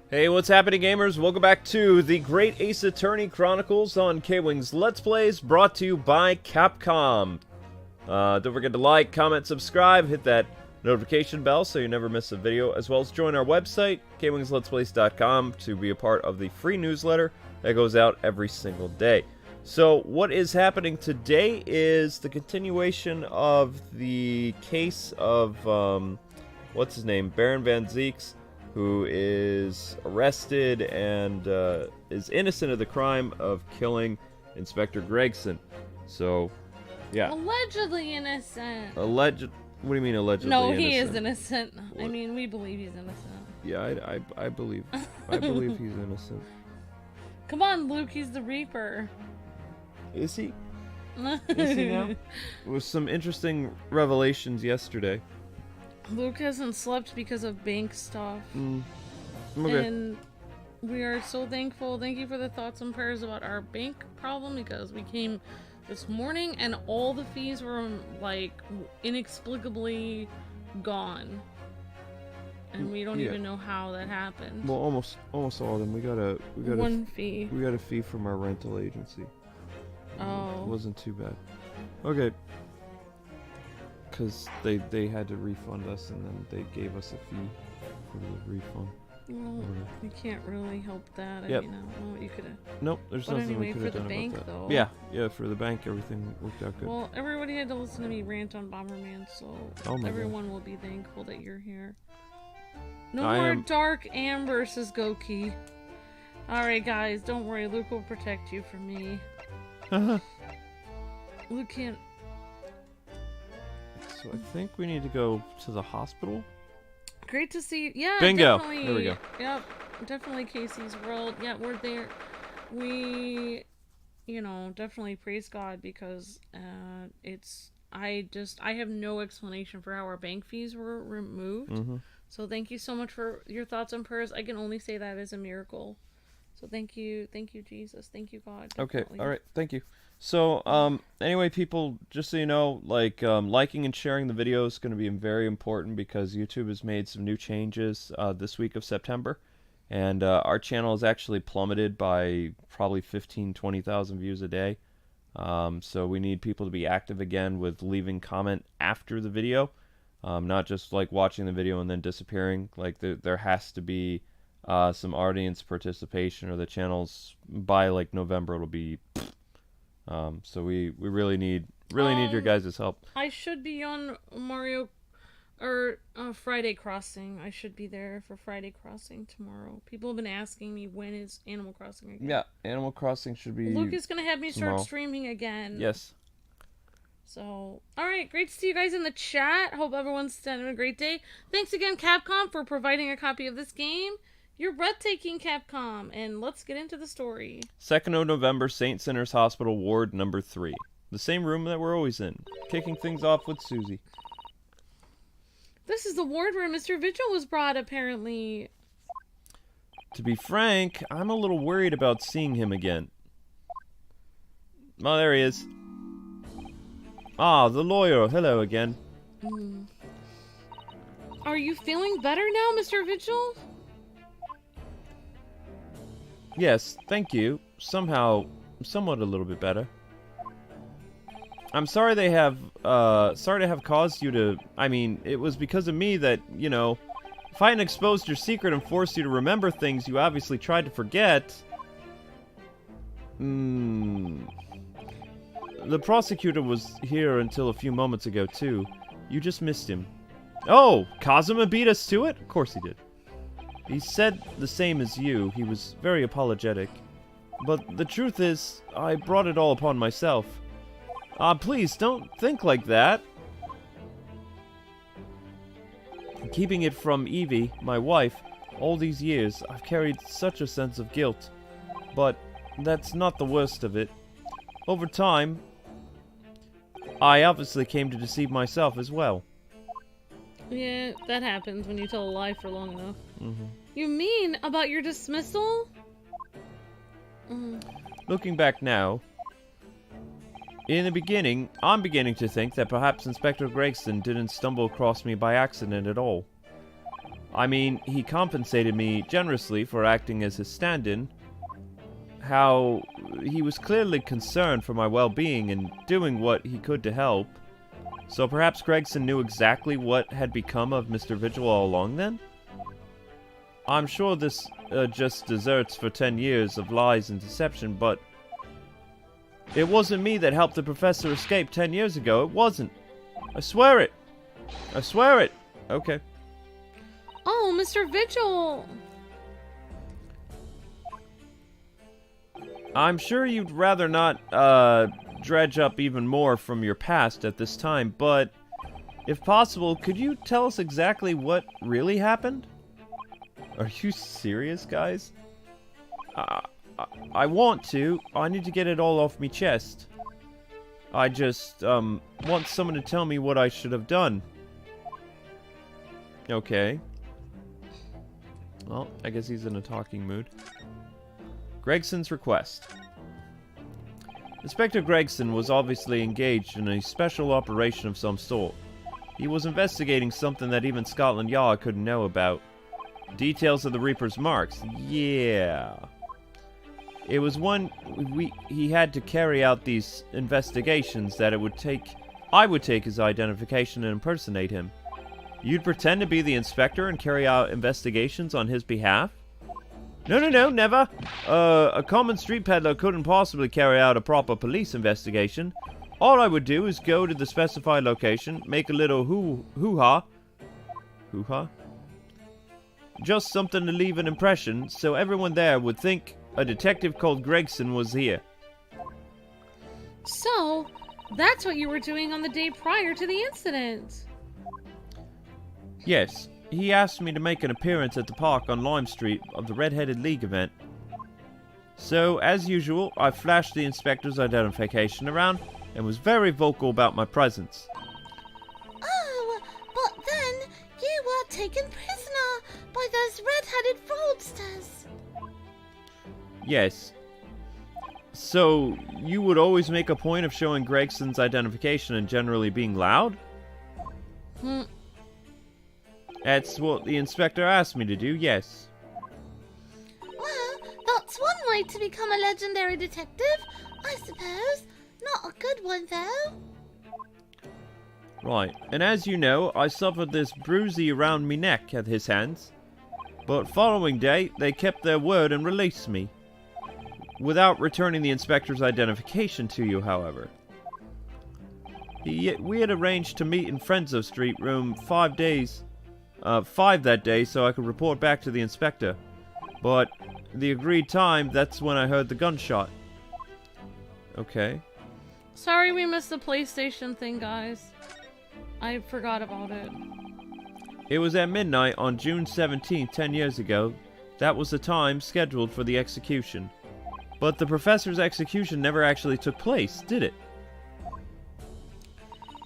Hey, what's happening, gamers? Welcome back to the Great Ace Attorney Chronicles on KwingsLetsPlays, brought to you by Capcom. Don't forget to like, comment, subscribe, hit that notification bell so you never miss a video, as well as join our website, KwingsLetsPlays.com, to be a part of the free newsletter that goes out every single day. So, what is happening today is the continuation of the case of, what's his name, Baron Van Zeeks, who is arrested and is innocent of the crime of killing Inspector Gregson. So, yeah. Allegedly innocent. What do you mean allegedly innocent? No, he is innocent. What? I mean, we believe he's innocent. Yeah, I believe. I believe he's innocent. Come on, Luke, he's the Reaper. Is he? Is he now? With some interesting revelations yesterday. Luke hasn't slept because of bank stuff. Okay. And we are so thankful. Thank you for the thoughts and prayers about our bank problem, because we came this morning and all the fees were like inexplicably gone. And we don't even know how that happened. Well, almost all of them. We got one fee. We got a fee from our rental agency. Oh. It wasn't too bad. Okay. Because they had to refund us, and then they gave us a fee for the refund. Well, we can't really help that. Yep. I mean, I don't know what you could have. Nope, there's nothing we could have done bank, about that. though. Yeah, for the bank, everything worked out good. Well, everybody had to listen to me rant on Bomberman, so everyone will be thankful that you're here. No more Dark Amber, says Goki. Alright, guys, don't worry. Luke will protect you from me. Luke can't. So I think we need to go to the hospital. Great to see you. Yeah, bingo. Definitely. There we go. Yep, definitely Casey's World. Yeah, we're there. We, definitely praise God, because I have no explanation for how our bank fees were removed. So thank you so much for your thoughts and prayers. I can only say that is a miracle. So thank you Jesus, thank you God. Definitely. Okay, all right, thank you. So, anyway, people, just so you know, liking and sharing the video is going to be very important, because YouTube has made some new changes this week of September, and our channel has actually plummeted by probably 20,000 views a day. So we need people to be active again with leaving comment after the video, not just watching the video and then disappearing. There has to be some audience participation, or the channel's by November it'll be. So we really need your guys' help. I should be on Friday Crossing. I should be there for Friday Crossing tomorrow. People have been asking me, when is Animal Crossing again? Yeah, Animal Crossing should be. Luke is gonna have me tomorrow. start streaming again. Yes. So, alright, great to see you guys in the chat. Hope everyone's having a great day. Thanks again, Capcom, for providing a copy of this game. You're breathtaking, Capcom, and let's get into the story. 2nd of November, St. Sinners Hospital, Ward number 3. The same room that we're always in. Kicking things off with Susie. This is the ward where Mr. Vigil was brought, apparently. To be frank, I'm a little worried about seeing him again. Oh, there he is. Ah, the lawyer. Hello again. Are you feeling better now, Mr. Vigil? Yes, thank you. Somewhat a little bit better. I'm sorry to have caused you to, it was because of me that, if I hadn't exposed your secret and forced you to remember things you obviously tried to forget. The prosecutor was here until a few moments ago, too. You just missed him. Oh, Kazuma beat us to it? Of course he did. He said the same as you. He was very apologetic. But the truth is, I brought it all upon myself. Please, don't think like that. Keeping it from Evie, my wife, all these years, I've carried such a sense of guilt. But that's not the worst of it. Over time, I obviously came to deceive myself as well. Yeah, that happens when you tell a lie for long enough. You mean about your dismissal? Looking back now, in the beginning, I'm beginning to think that perhaps Inspector Gregson didn't stumble across me by accident at all. I mean, he compensated me generously for acting as his stand-in. How he was clearly concerned for my well-being and doing what he could to help. So perhaps Gregson knew exactly what had become of Mr. Vigil all along then? I'm sure this just deserts for 10 years of lies and deception, but it wasn't me that helped the professor escape 10 years ago. It wasn't. I swear it. I swear it. Okay. Oh, Mr. Vigil! I'm sure you'd rather not, dredge up even more from your past at this time, but if possible, could you tell us exactly what really happened? Are you serious, guys? I want to. I need to get it all off me chest. I just, want someone to tell me what I should have done. Okay. Well, I guess he's in a talking mood. Gregson's request. Inspector Gregson was obviously engaged in a special operation of some sort. He was investigating something that even Scotland Yard couldn't know about. Details of the Reaper's marks. Yeah. It was one he had to carry out these investigations that I would take his identification and impersonate him. You'd pretend to be the inspector and carry out investigations on his behalf? No, never. A common street peddler couldn't possibly carry out a proper police investigation. All I would do is go to the specified location, make a little hoo-ha. Hoo-ha? Just something to leave an impression, so everyone there would think a detective called Gregson was here. So, that's what you were doing on the day prior to the incident. Yes, he asked me to make an appearance at the park on Lime Street of the Red-Headed League event. So, as usual, I flashed the inspector's identification around and was very vocal about my presence. Oh, but then you were taken prisoner by those red-headed fraudsters. Yes. So, you would always make a point of showing Gregson's identification and generally being loud? That's what the inspector asked me to do, yes. Well, that's one way to become a legendary detective, I suppose. Not a good one, though. Right, and as you know, I suffered this bruisey around me neck at his hands. But following day, they kept their word and released me. Without returning the inspector's identification to you, however. We had arranged to meet in Frenzo Street, room 5 that day, so I could report back to the inspector. But the agreed time, that's when I heard the gunshot. Okay. Sorry we missed the PlayStation thing, guys. I forgot about it. It was at midnight on June 17th, 10 years ago. That was the time scheduled for the execution. But the professor's execution never actually took place, did it?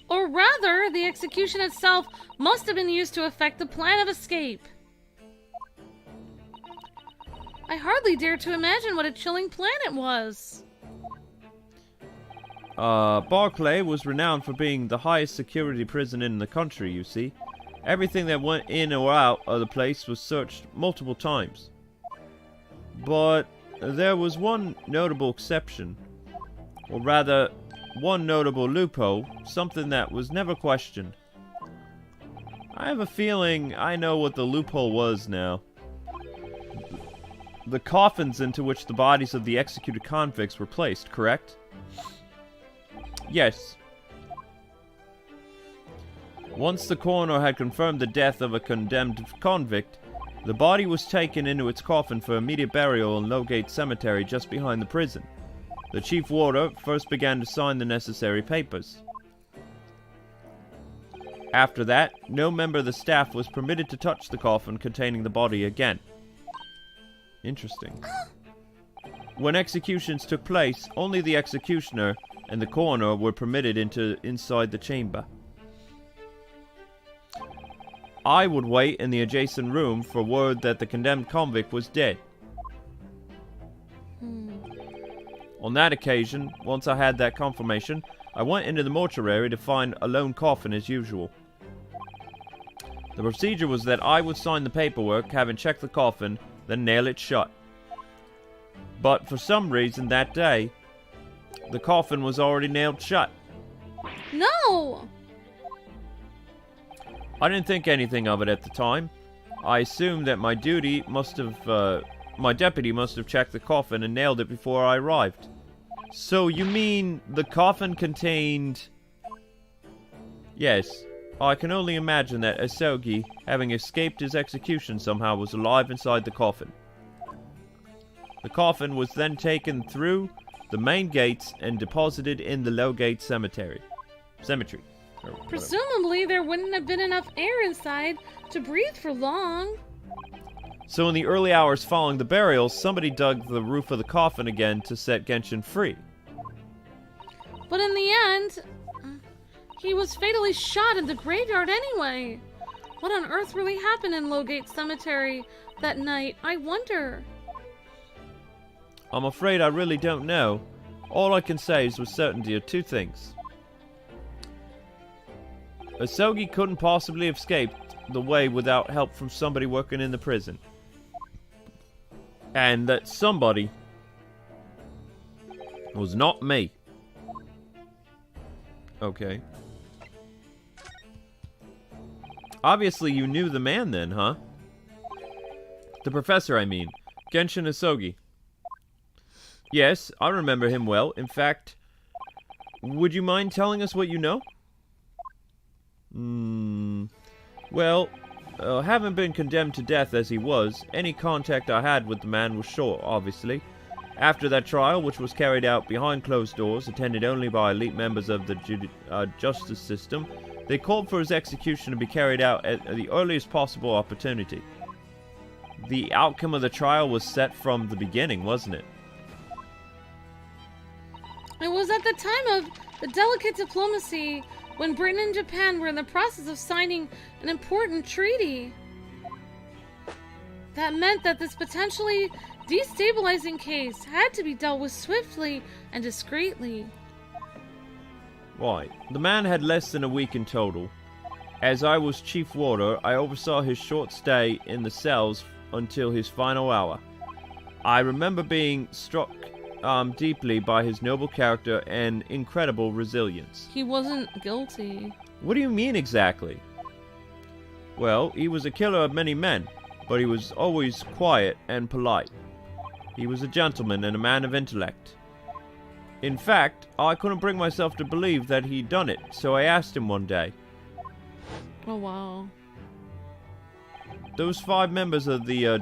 Or rather, the execution itself must have been used to effect the plan of escape. I hardly dare to imagine what a chilling plan it was. Barclay was renowned for being the highest security prison in the country, you see. Everything that went in or out of the place was searched multiple times. But there was one notable exception. Or rather, one notable loophole, something that was never questioned. I have a feeling I know what the loophole was now. The coffins into which the bodies of the executed convicts were placed, correct? Yes. Once the coroner had confirmed the death of a condemned convict, the body was taken into its coffin for immediate burial in Lowgate Cemetery just behind the prison. The chief warder first began to sign the necessary papers. After that, no member of the staff was permitted to touch the coffin containing the body again. Interesting. When executions took place, only the executioner and the coroner were permitted inside the chamber. I would wait in the adjacent room for word that the condemned convict was dead. On that occasion, once I had that confirmation, I went into the mortuary to find a lone coffin as usual. The procedure was that I would sign the paperwork, having checked the coffin, then nail it shut. But for some reason that day, the coffin was already nailed shut. No! I didn't think anything of it at the time. I assumed that my deputy must have checked the coffin and nailed it before I arrived. So you mean the coffin contained... Yes, I can only imagine that Ahsoki, having escaped his execution somehow, was alive inside the coffin. The coffin was then taken through the main gates and deposited in the Low Gate Cemetery. Presumably, there wouldn't have been enough air inside to breathe for long. So in the early hours following the burial, somebody dug the roof of the coffin again to set Genshin free. But in the end, he was fatally shot in the graveyard anyway. What on earth really happened in Lowgate Cemetery that night, I wonder? I'm afraid I really don't know. All I can say is with certainty are two things. Usogi couldn't possibly have escaped the way without help from somebody working in the prison. And that somebody was not me. Okay. Obviously you knew the man then, huh? The professor, I mean. Genshin Usogi. Yes, I remember him well. In fact, would you mind telling us what you know? Well, having been condemned to death as he was, any contact I had with the man was short, obviously. After that trial, which was carried out behind closed doors, attended only by elite members of the justice system, they called for his execution to be carried out at the earliest possible opportunity. The outcome of the trial was set from the beginning, wasn't it? It was at the time of the delicate diplomacy when Britain and Japan were in the process of signing an important treaty. That meant that this potentially destabilizing case had to be dealt with swiftly and discreetly. Right. The man had less than a week in total. As I was chief warder, I oversaw his short stay in the cells until his final hour. I remember being struck deeply by his noble character and incredible resilience. He wasn't guilty. What do you mean exactly? Well, he was a killer of many men, but he was always quiet and polite. He was a gentleman and a man of intellect. In fact, I couldn't bring myself to believe that he'd done it, so I asked him one day. Oh, wow. Those 5 members of the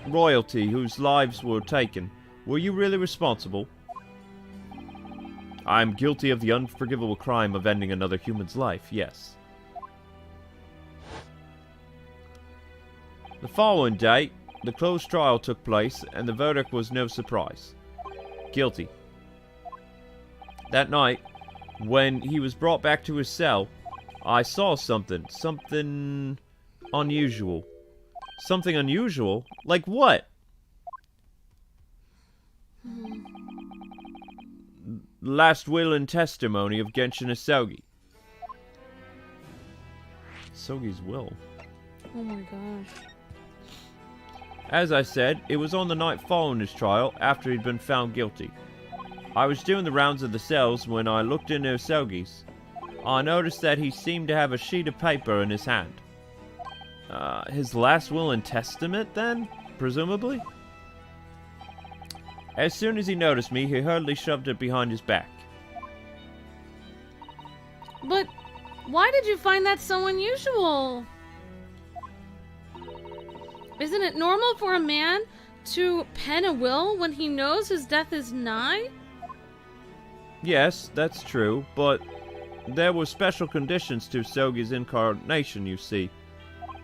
royalty whose lives were taken, were you really responsible? I'm guilty of the unforgivable crime of ending another human's life, yes. The following day, the closed trial took place, and the verdict was no surprise. Guilty. That night, when he was brought back to his cell, I saw something unusual. Something unusual? Like what? Last will and testimony of Genshin Usogi. Usogi's will. Oh my gosh. As I said, it was on the night following his trial, after he'd been found guilty. I was doing the rounds of the cells when I looked into Usogi's. I noticed that he seemed to have a sheet of paper in his hand. His last will and testament, then? Presumably? As soon as he noticed me, he hurriedly shoved it behind his back. But why did you find that so unusual? Isn't it normal for a man to pen a will when he knows his death is nigh? Yes, that's true, but there were special conditions to Usogi's incarnation, you see.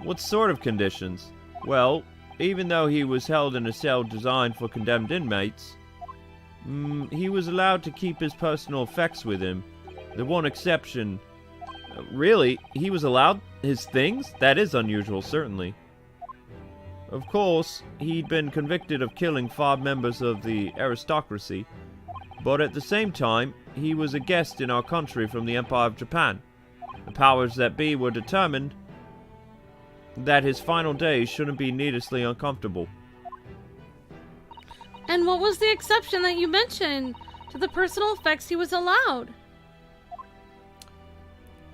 What sort of conditions? Well, even though he was held in a cell designed for condemned inmates, he was allowed to keep his personal effects with him. The one exception... Really? He was allowed his things? That is unusual, certainly. Of course, he'd been convicted of killing 5 members of the aristocracy, but at the same time, he was a guest in our country from the Empire of Japan. The powers that be were determined that his final days shouldn't be needlessly uncomfortable. And what was the exception that you mentioned to the personal effects he was allowed?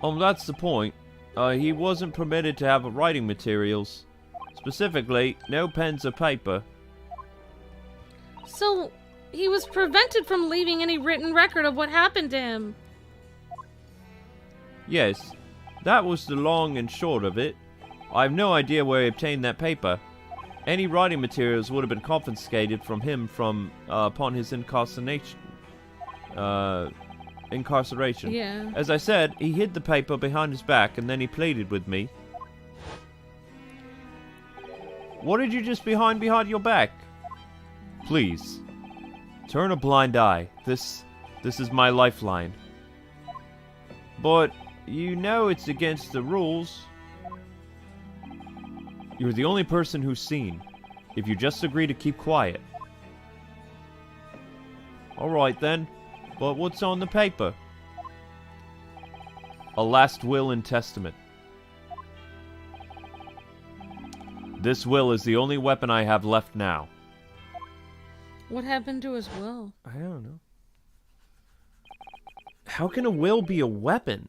That's the point. He wasn't permitted to have writing materials. Specifically, no pens or paper. So, he was prevented from leaving any written record of what happened to him. Yes, that was the long and short of it. I have no idea where he obtained that paper. Any writing materials would have been confiscated from him upon his incarceration. Yeah. As I said, he hid the paper behind his back and then he pleaded with me. What did you just behind your back? Please, turn a blind eye. This is my lifeline. But you know it's against the rules. You're the only person who's seen. If you just agree to keep quiet. Alright then, but what's on the paper? A last will and testament. This will is the only weapon I have left now. What happened to his will? I don't know. How can a will be a weapon?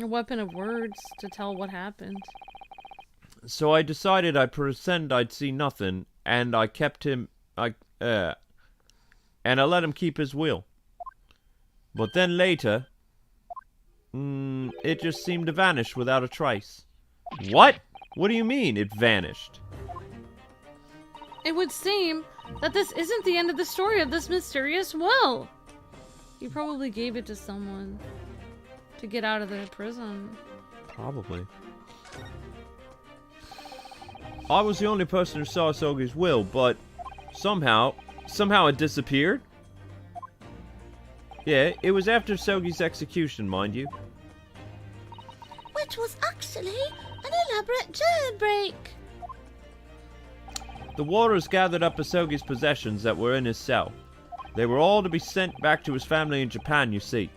A weapon of words to tell what happened. So I decided I'd pretend I'd see nothing, and I kept him, and I let him keep his will. But then later, it just seemed to vanish without a trace. What? What do you mean, it vanished? It would seem that this isn't the end of the story of this mysterious will. He probably gave it to someone to get out of the prison. Probably. I was the only person who saw Sogi's will, but somehow it disappeared? Yeah, it was after Sogi's execution, mind you. Which was actually an elaborate jailbreak. The warders gathered up Asogi's possessions that were in his cell. They were all to be sent back to his family in Japan, you see.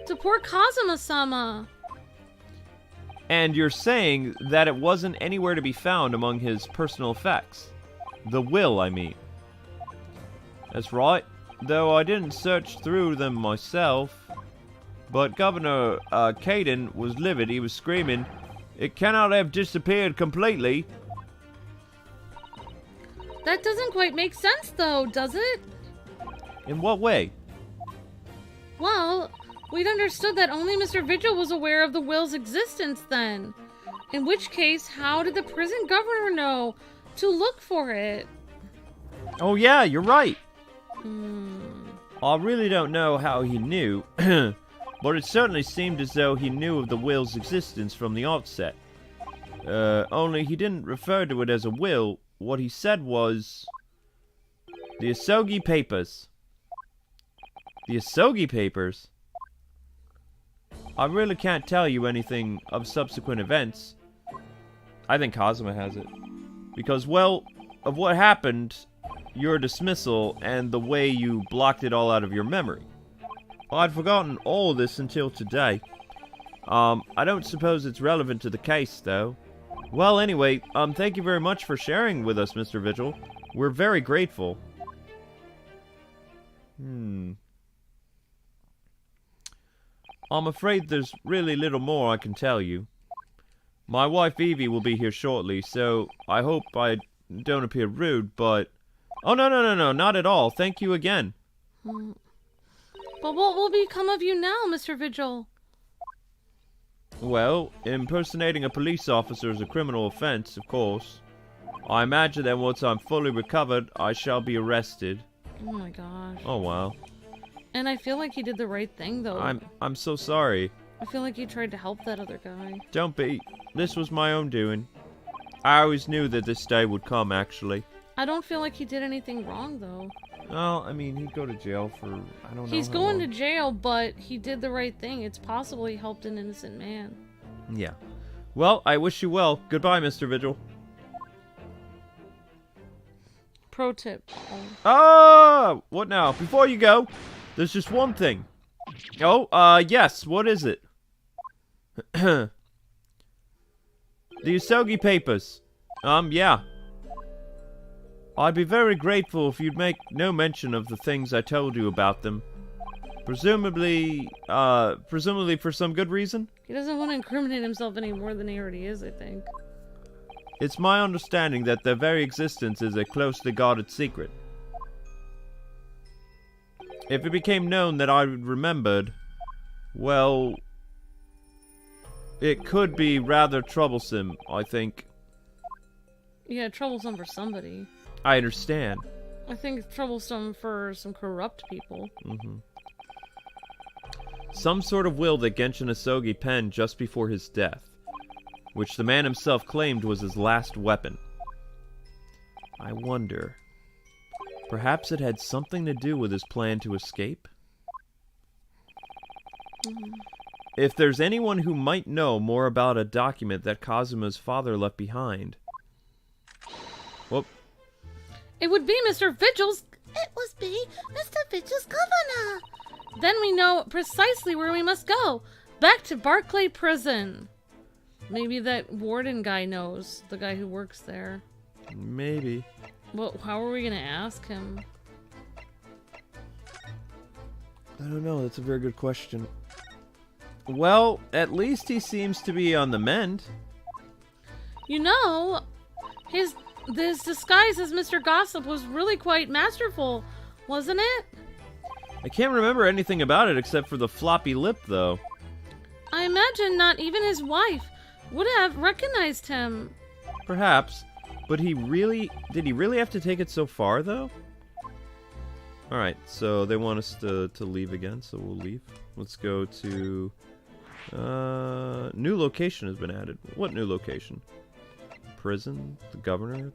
To poor Kazuma-sama. And you're saying that it wasn't anywhere to be found among his personal effects. The will, I mean. That's right, though I didn't search through them myself. But Governor Caden was livid. He was screaming, "It cannot have disappeared completely." That doesn't quite make sense, though, does it? In what way? Well, we'd understood that only Mr. Vigil was aware of the will's existence then. In which case, how did the prison governor know to look for it? Oh yeah, you're right. I really don't know how he knew, but it certainly seemed as though he knew of the will's existence from the outset. Only he didn't refer to it as a will. What he said was... the Usogi Papers. The Usogi Papers? I really can't tell you anything of subsequent events. I think Kazuma has it. Because, well, of what happened, your dismissal, and the way you blocked it all out of your memory. I'd forgotten all this until today. I don't suppose it's relevant to the case, though. Well, anyway, thank you very much for sharing with us, Mr. Vigil. We're very grateful. I'm afraid there's really little more I can tell you. My wife Evie will be here shortly, so I hope I don't appear rude, but... Oh, no, not at all. Thank you again. But what will become of you now, Mr. Vigil? Well, impersonating a police officer is a criminal offense, of course. I imagine that once I'm fully recovered, I shall be arrested. Oh my gosh. Oh, wow. And I feel like he did the right thing, though. I'm so sorry. I feel like he tried to help that other guy. Don't be. This was my own doing. I always knew that this day would come, actually. I don't feel like he did anything wrong, though. Well, I mean, he'd go to jail for, I don't know. He's going to jail, but he did the right thing. It's possible he helped an innocent man. Yeah. Well, I wish you well. Goodbye, Mr. Vigil. Pro tip. Ah! What now? Before you go, there's just one thing. Oh, yes, what is it? The Usogi Papers. Yeah. I'd be very grateful if you'd make no mention of the things I told you about them. Presumably for some good reason? He doesn't want to incriminate himself any more than he already is, I think. It's my understanding that their very existence is a closely guarded secret. If it became known that I remembered, well, it could be rather troublesome, I think. Yeah, troublesome for somebody. I understand. I think it's troublesome for some corrupt people. Some sort of will that Genshin Usogi penned just before his death, which the man himself claimed was his last weapon. I wonder, perhaps it had something to do with his plan to escape? If there's anyone who might know more about a document that Kazuma's father left behind... Whoop. It would be Mr. Vigil's... It must be Mr. Vigil's governor. Then we know precisely where we must go. Back to Barclay Prison. Maybe that warden guy knows. The guy who works there. Maybe. Well, how are we going to ask him? I don't know. That's a very good question. Well, at least he seems to be on the mend. You know, his disguise as Mr. Gossip was really quite masterful, wasn't it? I can't remember anything about it except for the floppy lip, though. I imagine not even his wife would have recognized him. Perhaps, but did he really have to take it so far, though? Alright, so they want us to leave again, so we'll leave. Let's go to... new location has been added. What new location? Prison? The governor?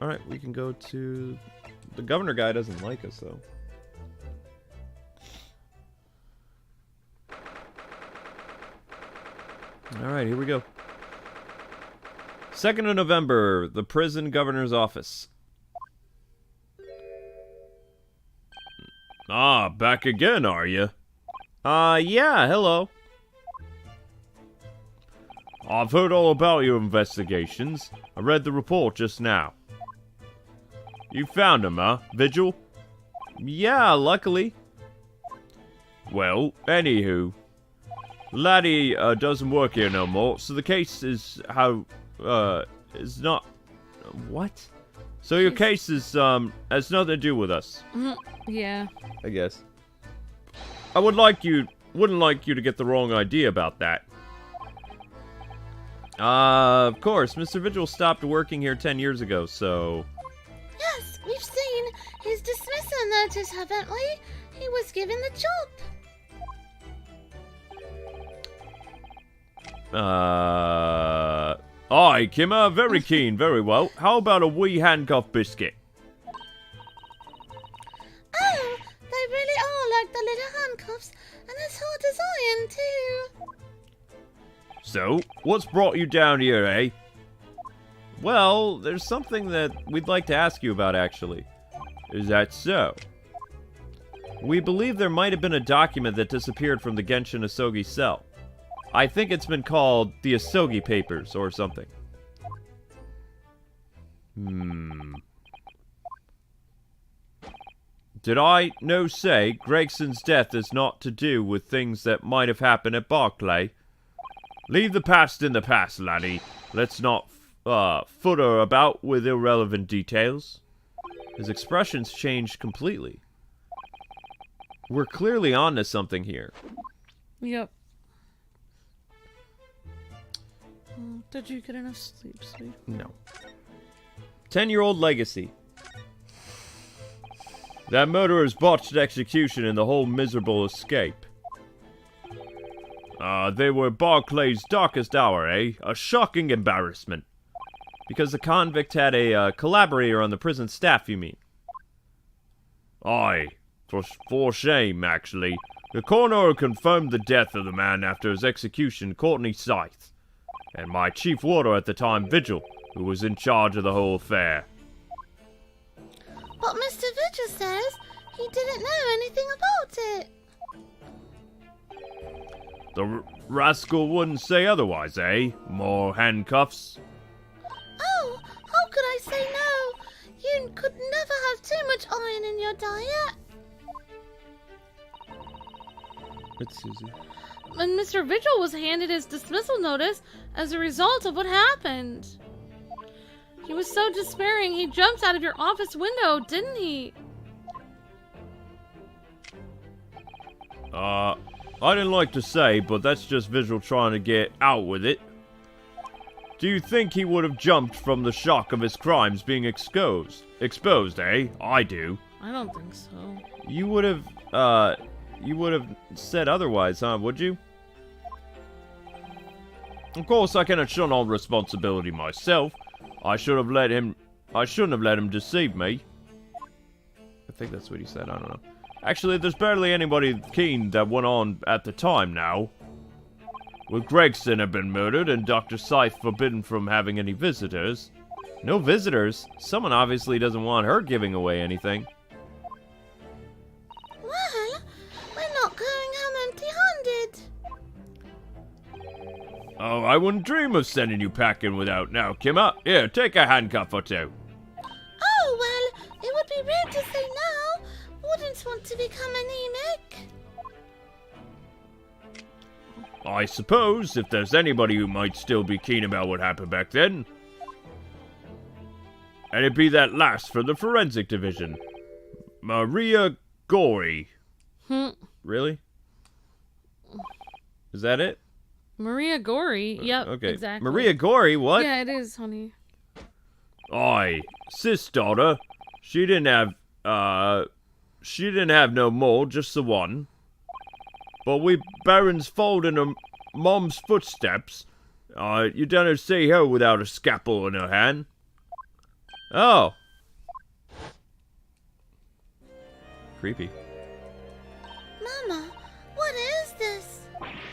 Alright, we can go to... The governor guy doesn't like us, though. Alright, here we go. 2nd of November, the prison governor's office. Ah, back again, are you? Yeah, hello. I've heard all about your investigations. I read the report just now. You found him, huh, Vigil? Yeah, luckily. Well, anywho. Laddie, doesn't work here no more, so the case is is not... What? So your case is, has nothing to do with us. Yeah. I guess. I wouldn't like you to get the wrong idea about that. Of course, Mr. Vigil stopped working here 10 years ago, so... Yes, we've seen his dismissal notice, haven't we? He was given the job. Aye, Kimmer, very keen, very well. How about a wee handcuff biscuit? Oh, they really are like the little handcuffs, and as hard as iron, too. So, what's brought you down here, eh? Well, there's something that we'd like to ask you about, actually. Is that so? We believe there might have been a document that disappeared from the Genshin Usogi cell. I think it's been called the Usogi Papers, or something. Did I no say Gregson's death is not to do with things that might have happened at Barclay? Leave the past in the past, laddie. Let's not footer about with irrelevant details. His expressions changed completely. We're clearly onto something here. Yep. Did you get enough sleep, sweet? No. 10-year-old legacy. That murderer's botched execution and the whole miserable escape. They were Barclay's darkest hour, eh? A shocking embarrassment. Because the convict had a collaborator on the prison staff, you mean? Aye. For shame, actually. The coroner confirmed the death of the man after his execution, Courtney Scythe. And my chief warder at the time, Vigil, who was in charge of the whole affair. But Mr. Vigil says he didn't know anything about it. The rascal wouldn't say otherwise, eh? More handcuffs? Oh, how could I say no? You could never have too much iron in your diet. It's Susie. And Mr. Vigil was handed his dismissal notice as a result of what happened. He was so despairing, he jumped out of your office window, didn't he? I didn't like to say, but that's just Vigil trying to get out with it. Do you think he would have jumped from the shock of his crimes being exposed? Exposed, eh? I do. I don't think so. You would have said otherwise, huh, would you? Of course, I cannot shun all responsibility myself. I shouldn't have let him deceive me. I think that's what he said, I don't know. Actually, there's barely anybody keen that went on at the time now. With Gregson had been murdered and Dr. Scythe forbidden from having any visitors. No visitors? Someone obviously doesn't want her giving away anything. Well, we're not going home empty-handed. Oh, I wouldn't dream of sending you packing without now, Kimma. Here, take a handcuff or two. Oh, well, it would be rude to say no. Wouldn't want to become anemic. I suppose, if there's anybody who might still be keen about what happened back then. And it'd be that last for the forensic division. Maria Gori. Really? Is that it? Maria Gori. Yep, Okay. exactly. Maria Gori, what? Yeah, it is, honey. Aye, sis daughter. She didn't have no more, just the one. But we Barons followed in her mom's footsteps. You don't see her without a scalpel in her hand. Oh. Creepy. Mama, what is this?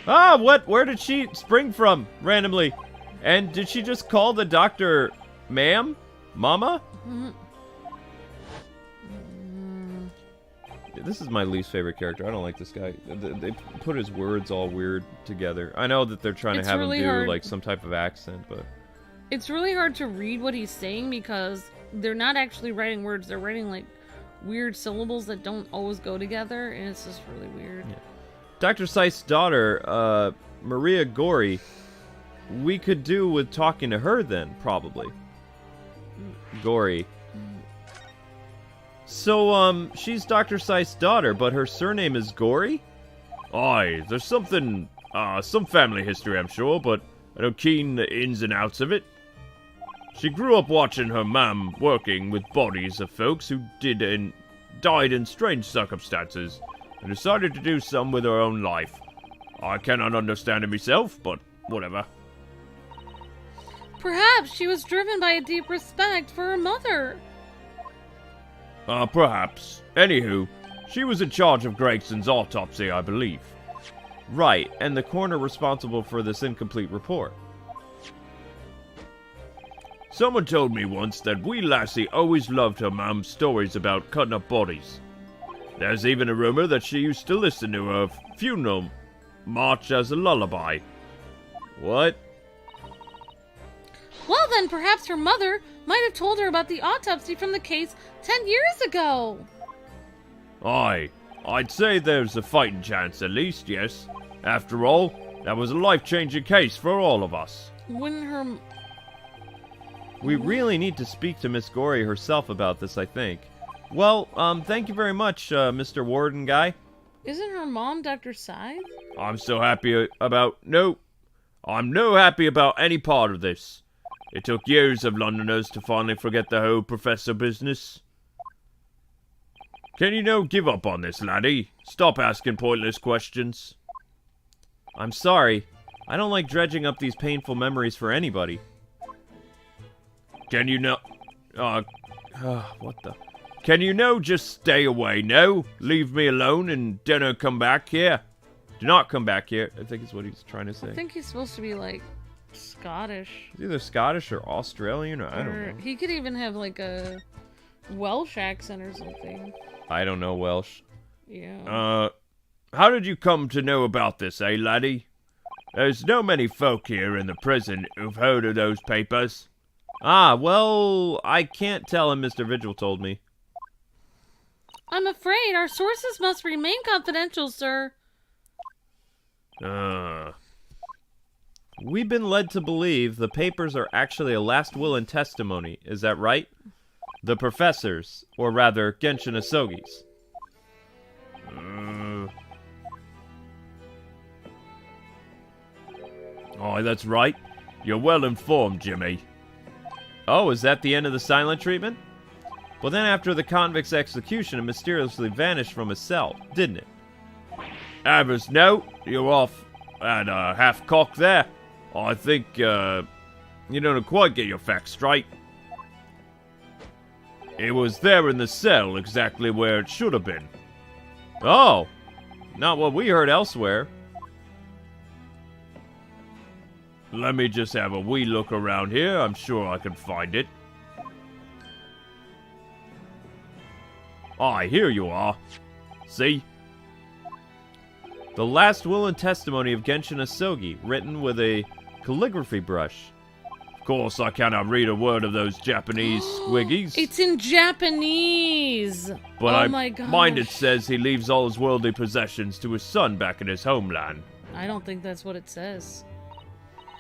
Ah, what? Where did she spring from, randomly? And did she just call the doctor ma'am? Mama? This is my least favorite character. I don't like this guy. They put his words all weird together. I know that they're trying to have really him do hard. like some type of accent, but It's really hard to read what he's saying because they're not actually writing words. They're writing like weird syllables that don't always go together, and it's just really weird. Yeah. Dr. Scythe's daughter, Maria Gori, we could do with talking to her then, probably. Gori. So, she's Dr. Scythe's daughter, but her surname is Gori? Aye, there's something, some family history, I'm sure, but I don't keen the ins and outs of it. She grew up watching her mum working with bodies of folks who died in strange circumstances, and decided to do some with her own life. I cannot understand it myself, but whatever. Perhaps she was driven by a deep respect for her mother. Perhaps. Anywho, she was in charge of Gregson's autopsy, I believe. Right, and the coroner responsible for this incomplete report. Someone told me once that wee lassie always loved her mum's stories about cutting up bodies. There's even a rumor that she used to listen to her funeral march as a lullaby. What? Well then, perhaps her mother might have told her about the autopsy from the case 10 years ago. Aye, I'd say there's a fighting chance at least, yes. After all, that was a life-changing case for all of us. Wouldn't her... We really need to speak to Miss Gori herself about this, I think. Well, thank you very much, Mr. Warden guy. Isn't her mom Dr. Scythe? I'm so happy about... No, I'm no happy about any part of this. It took years of Londoners to finally forget the whole professor business. Can you give up on this, laddie? Stop asking pointless questions. I'm sorry. I don't like dredging up these painful memories for anybody. Can you know... what the... Can you just stay away, no? Leave me alone and don't come back here. Do not come back here, I think is what he's trying to say. I think he's supposed to be, like, Scottish. He's either Scottish or Australian, or I don't know. He could even have, like, a Welsh accent or something. I don't know Welsh. Yeah. How did you come to know about this, eh, laddie? There's no many folk here in the prison who've heard of those papers. Ah, well, I can't tell him, Mr. Vigil told me. I'm afraid our sources must remain confidential, sir. We've been led to believe the papers are actually a last will and testimony. Is that right? The professor's, or rather, Genshin Usogi's. Oh, that's right. You're well informed, Jimmy. Oh, is that the end of the silent treatment? Well, then after the convict's execution, it mysteriously vanished from his cell, didn't it? Avers, no, you're off at half-cock there. I think, you don't quite get your facts straight. It was there in the cell, exactly where it should have been. Oh, not what we heard elsewhere. Let me just have a wee look around here. I'm sure I can find it. Aye, here you are. See? The last will and testimony of Genshin Usogi, written with a calligraphy brush. Of course, I cannot read a word of those Japanese squiggies. It's in Japanese! But my gosh. Mind it says he leaves all his worldly possessions to his son back in his homeland. I don't think that's what it says.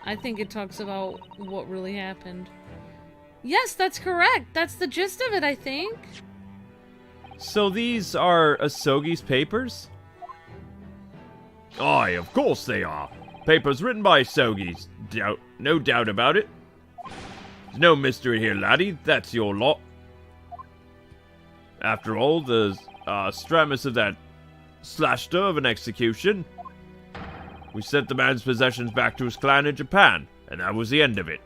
I think it talks about what really happened. Yes, that's correct. That's the gist of it, I think. So these are Usogi's papers? Aye, of course they are. Papers written by Usogi's. No doubt about it. There's no mystery here, laddie. That's your lot. After all, the stramus of that slashter of an execution. We sent the man's possessions back to his clan in Japan, and that was the end of it.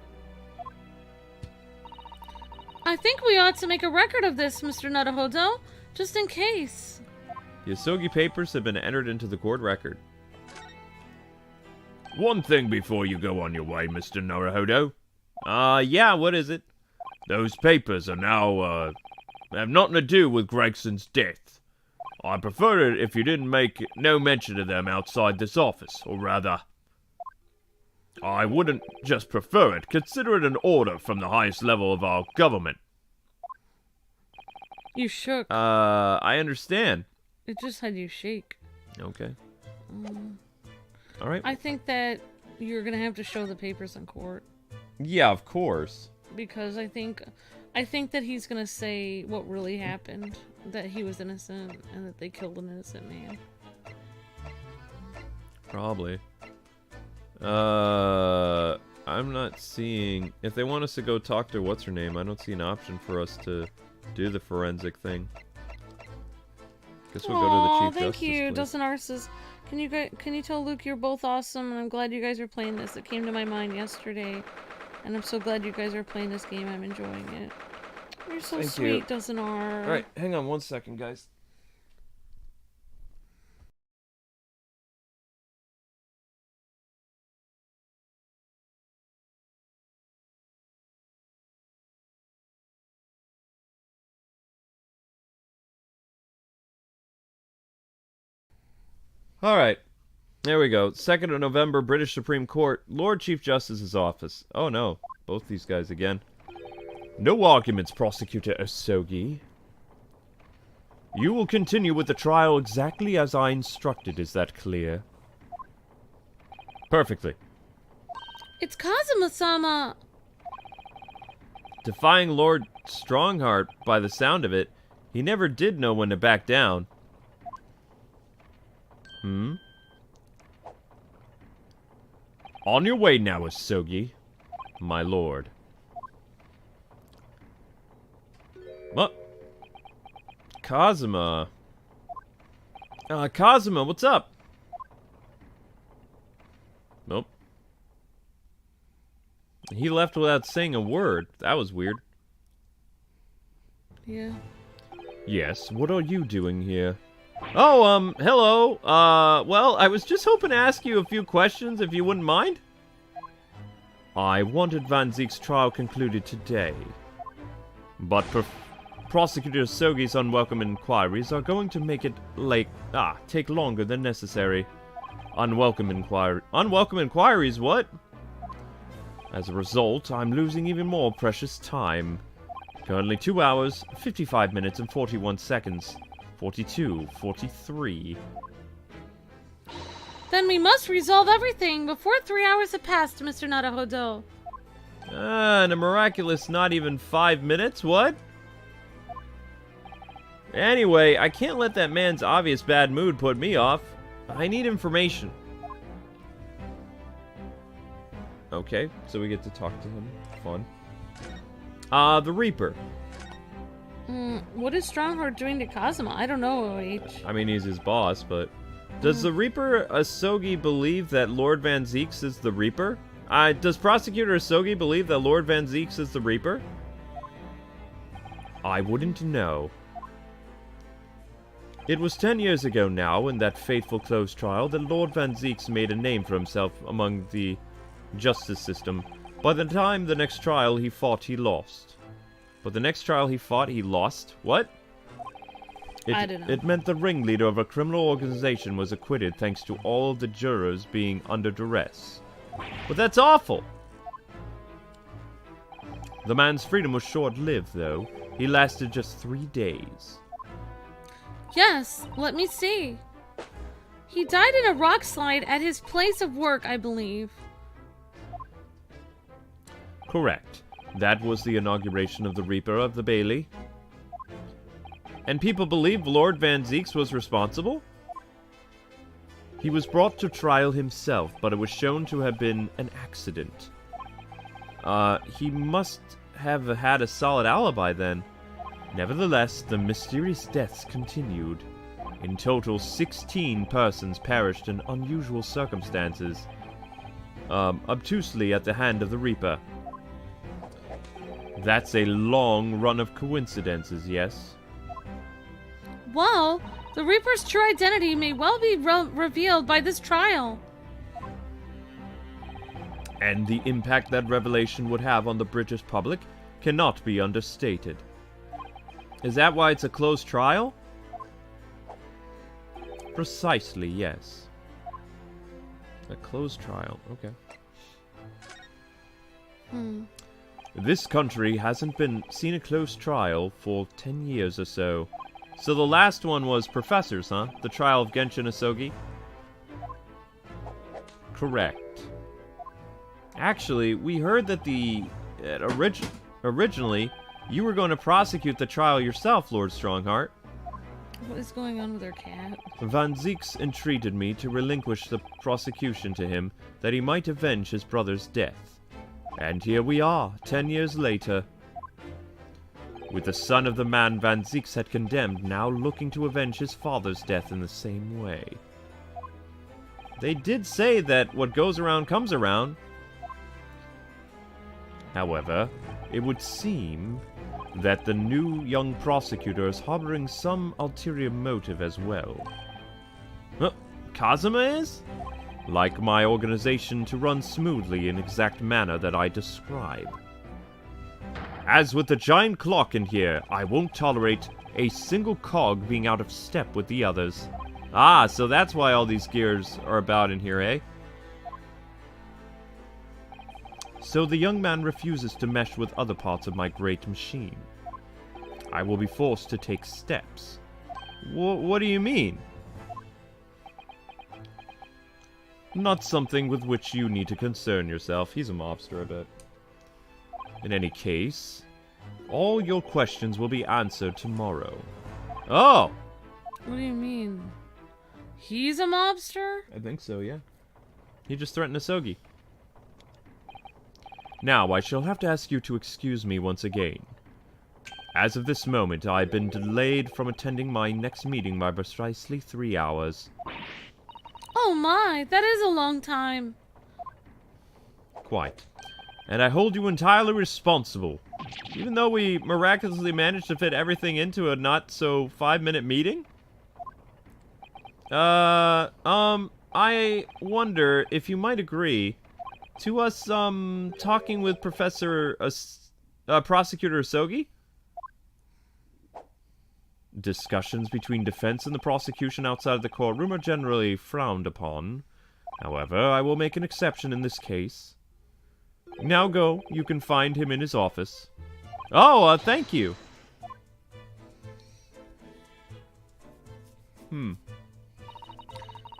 I think we ought to make a record of this, Mr. Naruhodo, just in case. The Usogi papers have been entered into the court record. One thing before you go on your way, Mr. Naruhodo. Yeah, what is it? Those papers are now, have nothing to do with Gregson's death. I'd prefer it if you didn't make no mention of them outside this office, or rather... I wouldn't just prefer it, consider it an order from the highest level of our government. You shook. I understand. It just had you shake. Okay. Alright. I think that you're gonna have to show the papers in court. Yeah, of course. Because I think that he's gonna say what really happened. That he was innocent and that they killed an innocent man. Probably. I'm not seeing... If they want us to go talk to what's-her-name, I don't see an option for us to do the forensic thing. Guess we'll go to the Chief thank Justice you, place. Dustin Arsis. Can you tell Luke you're both awesome, and I'm glad you guys are playing this. It came to my mind yesterday, and I'm so glad you guys are playing this game. I'm enjoying it. You're so Thank sweet, you. Dustin R. Alright, hang on one second, guys. Alright. There we go. 2nd of November, British Supreme Court, Lord Chief Justice's office. Oh no, both these guys again. No arguments, Prosecutor Usogi. You will continue with the trial exactly as I instructed, is that clear? Perfectly. It's Kazuma-sama! Defying Lord Strongheart, by the sound of it, he never did know when to back down. On your way now, Usogi, my lord. What? Kazuma. Kazuma, what's up? Nope. He left without saying a word. That was weird. Yeah. Yes, what are you doing here? Oh, hello. Well, I was just hoping to ask you a few questions, if you wouldn't mind. I wanted Van Zeek's trial concluded today. But Prosecutor Usogi's unwelcome inquiries are going to make it take longer than necessary. Unwelcome inquiries, what? As a result, I'm losing even more precious time. Currently 2 hours, 55 minutes and 41 seconds. 42, 43. Then we must resolve everything before 3 hours have passed, Mr. Naruhodo. And a miraculous not even 5 minutes, what? Anyway, I can't let that man's obvious bad mood put me off. I need information. Okay, so we get to talk to him. Fun. The Reaper. What is Strongheart doing to Kazuma? I don't know, OH. I mean, he's his boss, but... Does the Reaper Usogi believe that Lord Van Zeeks is the Reaper? Does Prosecutor Usogi believe that Lord Van Zeeks is the Reaper? I wouldn't know. It was 10 years ago now, in that fateful closed trial, that Lord Van Zeeks made a name for himself among the justice system. By the time the next trial he fought, he lost. But the next trial he fought, he lost? What? I don't know. It meant the ringleader of a criminal organization was acquitted thanks to all of the jurors being under duress. But that's awful! The man's freedom was short-lived, though. He lasted just 3 days. Yes, let me see. He died in a rock slide at his place of work, I believe. Correct. That was the inauguration of the Reaper of the Bailey. And people believe Lord Van Zeeks was responsible? He was brought to trial himself, but it was shown to have been an accident. He must have had a solid alibi then. Nevertheless, the mysterious deaths continued. In total, 16 persons perished in unusual circumstances, obtusely at the hand of the Reaper. That's a long run of coincidences, yes? Well, the Reaper's true identity may well be revealed by this trial. And the impact that revelation would have on the British public cannot be understated. Is that why it's a closed trial? Precisely, yes. A closed trial, okay. This country hasn't seen a closed trial for 10 years or so. So the last one was Professors, huh? The trial of Genshin Usogi? Correct. Actually, we heard that originally, you were going to prosecute the trial yourself, Lord Strongheart. What is going on with our cat? Van Zeeks entreated me to relinquish the prosecution to him, that he might avenge his brother's death. And here we are, 10 years later, with the son of the man Van Zeeks had condemned now looking to avenge his father's death in the same way. They did say that what goes around comes around. However, it would seem that the new young prosecutor is harboring some ulterior motive as well. Kazuma is? Like my organization to run smoothly in exact manner that I describe. As with the giant clock in here, I won't tolerate a single cog being out of step with the others. Ah, so that's why all these gears are about in here, eh? So the young man refuses to mesh with other parts of my great machine. I will be forced to take steps. What do you mean? Not something with which you need to concern yourself. He's a mobster, I bet. In any case, all your questions will be answered tomorrow. Oh! What do you mean? He's a mobster? I think so, yeah. He just threatened Usogi. Now, I shall have to ask you to excuse me once again. As of this moment, I have been delayed from attending my next meeting by precisely 3 hours. Oh my, that is a long time. Quite. And I hold you entirely responsible. Even though we miraculously managed to fit everything into a not-so-5-minute meeting? I wonder if you might agree to us, talking with Prosecutor Usogi? Discussions between defense and the prosecution outside of the courtroom are generally frowned upon. However, I will make an exception in this case. Now go. You can find him in his office. Oh, thank you.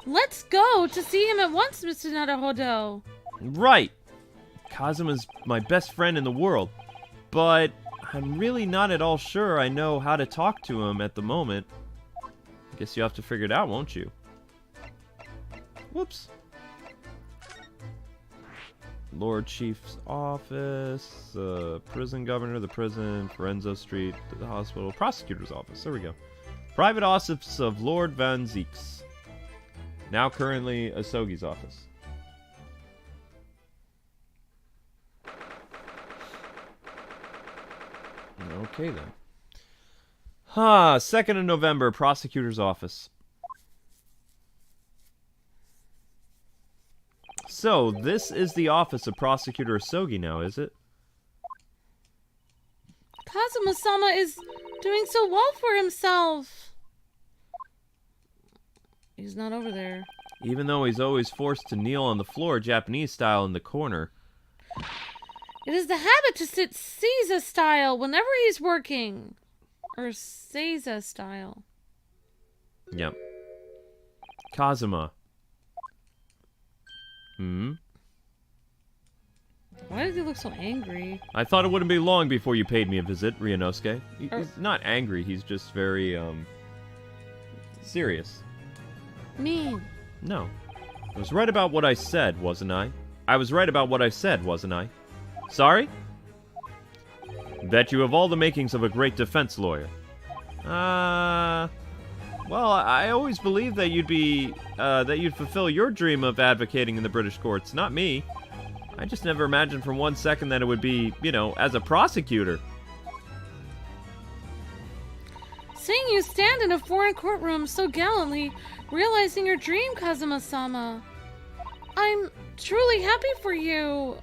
Let's go to see him at once, Mr. Naruhodo. Right. Kazuma's my best friend in the world, but I'm really not at all sure I know how to talk to him at the moment. Guess you have to figure it out, won't you? Whoops. Lord Chief's office, prison governor, the prison, Forenzo Street, the hospital, prosecutor's office. There we go. Private office of Lord Van Zeeks. Now currently Asogi's office. Okay then. 2nd of November, prosecutor's office. So, this is the office of Prosecutor Usogi now, is it? Kazuma-sama is doing so well for himself. He's not over there. Even though he's always forced to kneel on the floor, Japanese style, in the corner. It is the habit to sit Seiza style whenever he's working. Or Seiza style. Yep. Kazuma. Why does he look so angry? I thought it wouldn't be long before you paid me a visit, Ryunosuke. He's not angry, he's just very, serious. Mean. No. I was right about what I said, wasn't I? I was right about what I said, wasn't I? Sorry? That you have all the makings of a great defense lawyer. Well, I always believed that you'd fulfill your dream of advocating in the British courts, not me. I just never imagined for 1 second that it would be, as a prosecutor. Seeing you stand in a foreign courtroom so gallantly, realizing your dream, Kazuma-sama. I'm truly happy for you.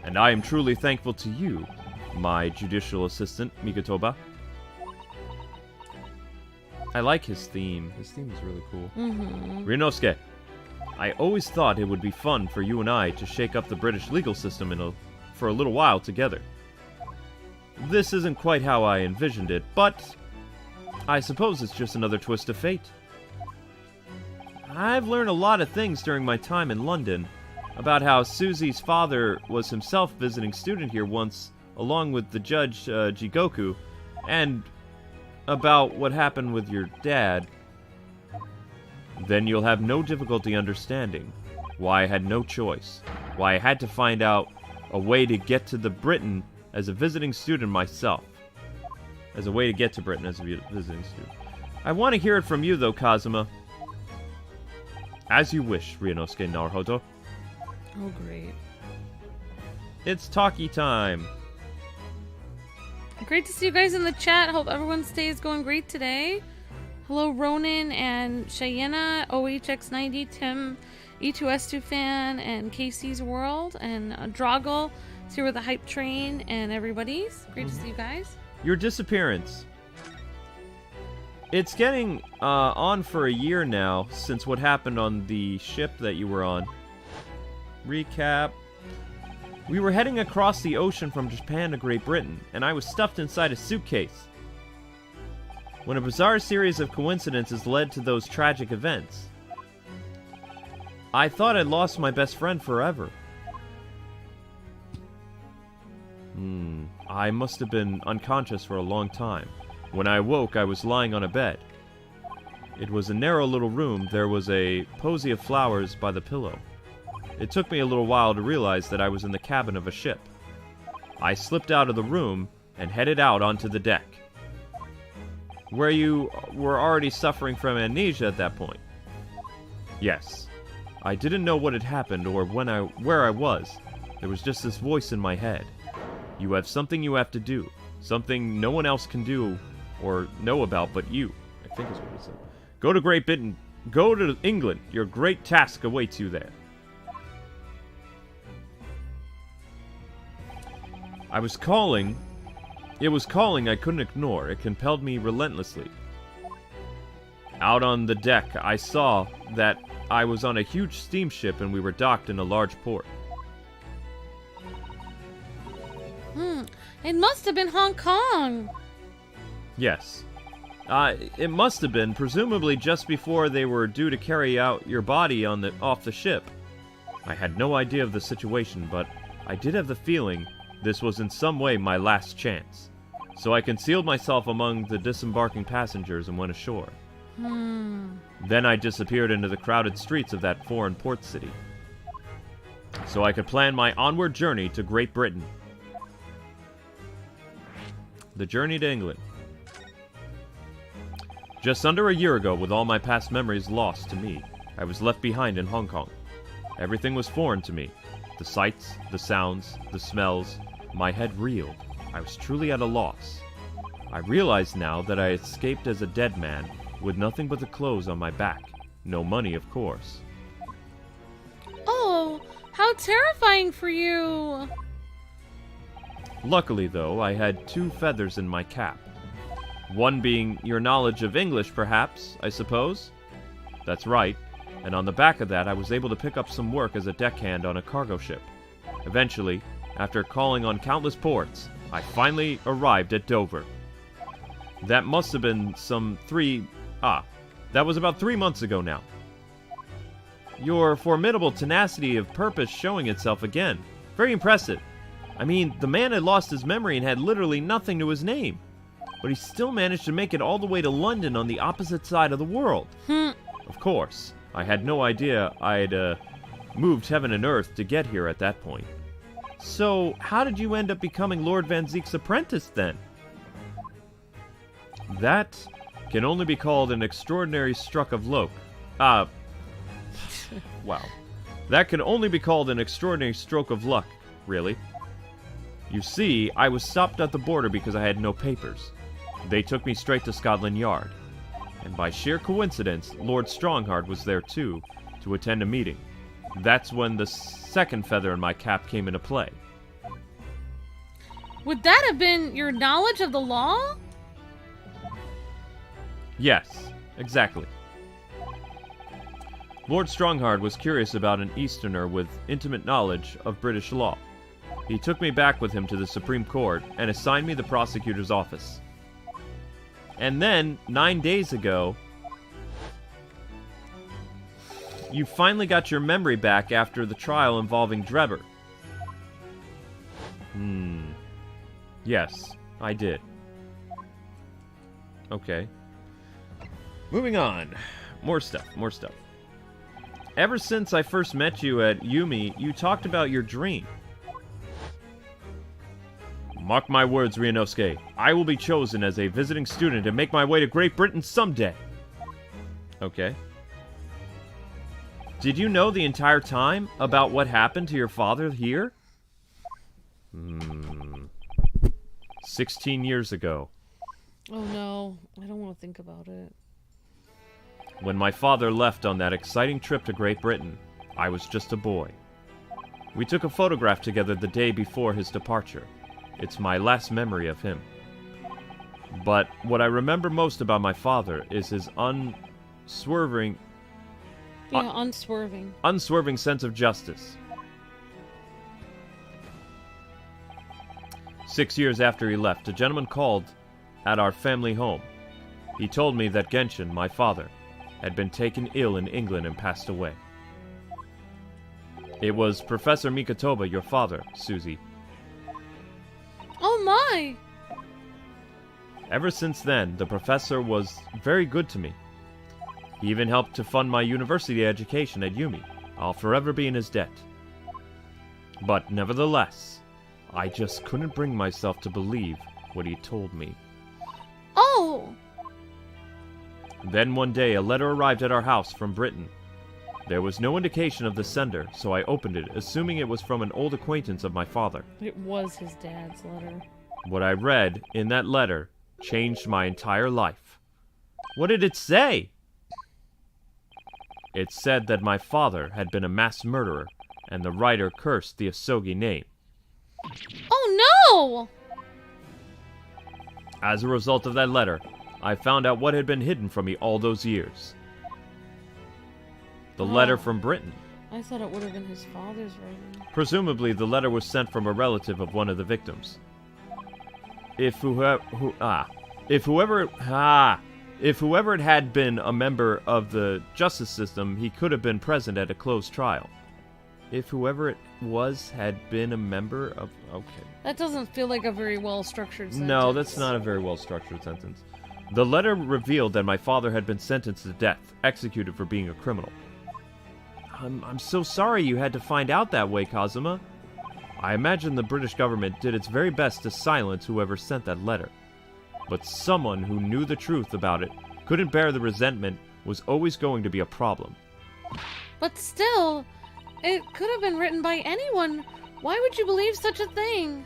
And I am truly thankful to you, my judicial assistant, Mikotoba. I like his theme. His theme is really cool. Ryunosuke, I always thought it would be fun for you and I to shake up the British legal system for a little while together. This isn't quite how I envisioned it, but I suppose it's just another twist of fate. I've learned a lot of things during my time in London about how Susie's father was himself visiting student here once, along with the judge Jigoku, and about what happened with your dad. Then you'll have no difficulty understanding why I had no choice, why I had to find out a way to get to Britain as a visiting student myself. As a way to get to Britain as a visiting student. I want to hear it from you, though, Kazuma. As you wish, Ryunosuke Naruhodo. Oh, great. It's talkie time. Great to see you guys in the chat. Hope everyone's day is going great today. Hello, Ronan and Cheyenne, OHX90, Tim, E2S2 fan, and Casey's World, and Droggle. It's here with the Hype Train and everybody's. Great to see you guys. Your disappearance. It's getting on for a year now since what happened on the ship that you were on. Recap. We were heading across the ocean from Japan to Great Britain, and I was stuffed inside a suitcase. When a bizarre series of coincidences led to those tragic events. I thought I'd lost my best friend forever. I must have been unconscious for a long time. When I awoke, I was lying on a bed. It was a narrow little room. There was a posy of flowers by the pillow. It took me a little while to realize that I was in the cabin of a ship. I slipped out of the room and headed out onto the deck. Where you were already suffering from amnesia at that point. Yes. I didn't know what had happened or where I was. There was just this voice in my head. You have something you have to do. Something no one else can do or know about but you. I think is what it said. Go to Great Britain. Go to England. Your great task awaits you there. I was calling. It was calling I couldn't ignore. It compelled me relentlessly. Out on the deck, I saw that I was on a huge steamship and we were docked in a large port. It must have been Hong Kong. Yes. It must have been, presumably just before they were due to carry out your body off the ship. I had no idea of the situation, but I did have the feeling this was in some way my last chance. So I concealed myself among the disembarking passengers and went ashore. Then I disappeared into the crowded streets of that foreign port city, so I could plan my onward journey to Great Britain. The journey to England. Just under a year ago, with all my past memories lost to me, I was left behind in Hong Kong. Everything was foreign to me. The sights, the sounds, the smells. My head reeled. I was truly at a loss. I realized now that I escaped as a dead man, with nothing but the clothes on my back. No money, of course. Oh, how terrifying for you! Luckily, though, I had 2 feathers in my cap. One being your knowledge of English, perhaps, I suppose? That's right, and on the back of that I was able to pick up some work as a deckhand on a cargo ship. Eventually, after calling on countless ports, I finally arrived at Dover. That must have been that was about 3 months ago now. Your formidable tenacity of purpose showing itself again. Very impressive. I mean, the man had lost his memory and had literally nothing to his name. But he still managed to make it all the way to London on the opposite side of the world. Of course, I had no idea I'd moved heaven and earth to get here at that point. So, how did you end up becoming Lord Van Zeek's apprentice then? That can only be called an extraordinary stroke of luck. Wow. That can only be called an extraordinary stroke of luck, really. You see, I was stopped at the border because I had no papers. They took me straight to Scotland Yard. And by sheer coincidence, Lord Strongheart was there too, to attend a meeting. That's when the second feather in my cap came into play. Would that have been your knowledge of the law? Yes, exactly. Lord Strongheart was curious about an Easterner with intimate knowledge of British law. He took me back with him to the Supreme Court and assigned me the prosecutor's office. And then, 9 days ago, you finally got your memory back after the trial involving Drebber. Yes, I did. Okay. Moving on. More stuff. Ever since I first met you at Yumi, you talked about your dream. Mark my words, Ryunosuke. I will be chosen as a visiting student and make my way to Great Britain someday. Okay. Did you know the entire time about what happened to your father here? 16 years ago. Oh no, I don't want to think about it. When my father left on that exciting trip to Great Britain, I was just a boy. We took a photograph together the day before his departure. It's my last memory of him. But what I remember most about my father is his unswerving sense of justice. 6 years after he left, a gentleman called at our family home. He told me that Genshin, my father, had been taken ill in England and passed away. It was Professor Mikotoba, your father, Susie. Oh my! Ever since then, the professor was very good to me. He even helped to fund my university education at Yumi. I'll forever be in his debt. But nevertheless, I just couldn't bring myself to believe what he told me. Oh! Then one day, a letter arrived at our house from Britain. There was no indication of the sender, so I opened it, assuming it was from an old acquaintance of my father. It was his dad's letter. What I read in that letter changed my entire life. What did it say? It said that my father had been a mass murderer, and the writer cursed the Usogi name. Oh no! As a result of that letter, I found out what had been hidden from me all those years. The letter from Britain. I thought it would have been his father's writing. Presumably, the letter was sent from a relative of one of the victims. If whoever it had been a member of the justice system, he could have been present at a closed trial. If whoever it was had been a member of... Okay. That doesn't feel like a very well-structured sentence. No, that's not a very well-structured sentence. The letter revealed that my father had been sentenced to death, executed for being a criminal. I'm so sorry you had to find out that way, Kazuma. I imagine the British government did its very best to silence whoever sent that letter. But someone who knew the truth about it, couldn't bear the resentment, was always going to be a problem. But still, it could have been written by anyone. Why would you believe such a thing?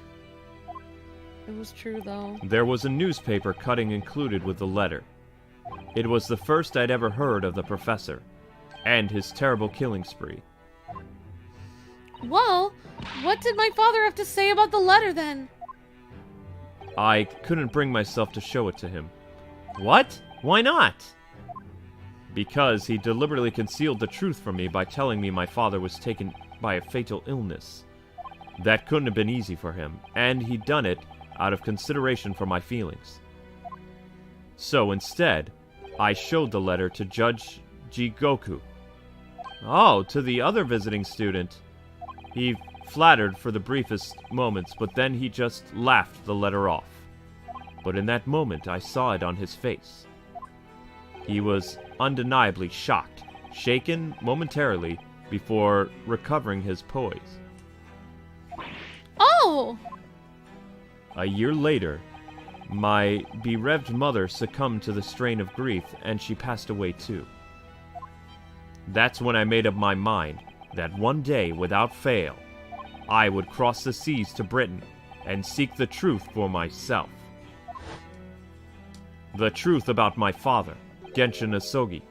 It was true, though. There was a newspaper cutting included with the letter. It was the first I'd ever heard of the professor, and his terrible killing spree. Well, what did my father have to say about the letter, then? I couldn't bring myself to show it to him. What? Why not? Because he deliberately concealed the truth from me by telling me my father was taken by a fatal illness. That couldn't have been easy for him, and he'd done it out of consideration for my feelings. So instead, I showed the letter to Judge Jigoku. Oh, to the other visiting student. He flattered for the briefest moments, but then he just laughed the letter off. But in that moment, I saw it on his face. He was undeniably shocked, shaken momentarily before recovering his poise. Oh! A year later, my bereaved mother succumbed to the strain of grief, and she passed away too. That's when I made up my mind that one day, without fail, I would cross the seas to Britain and seek the truth for myself. The truth about my father, Genshin Usogi.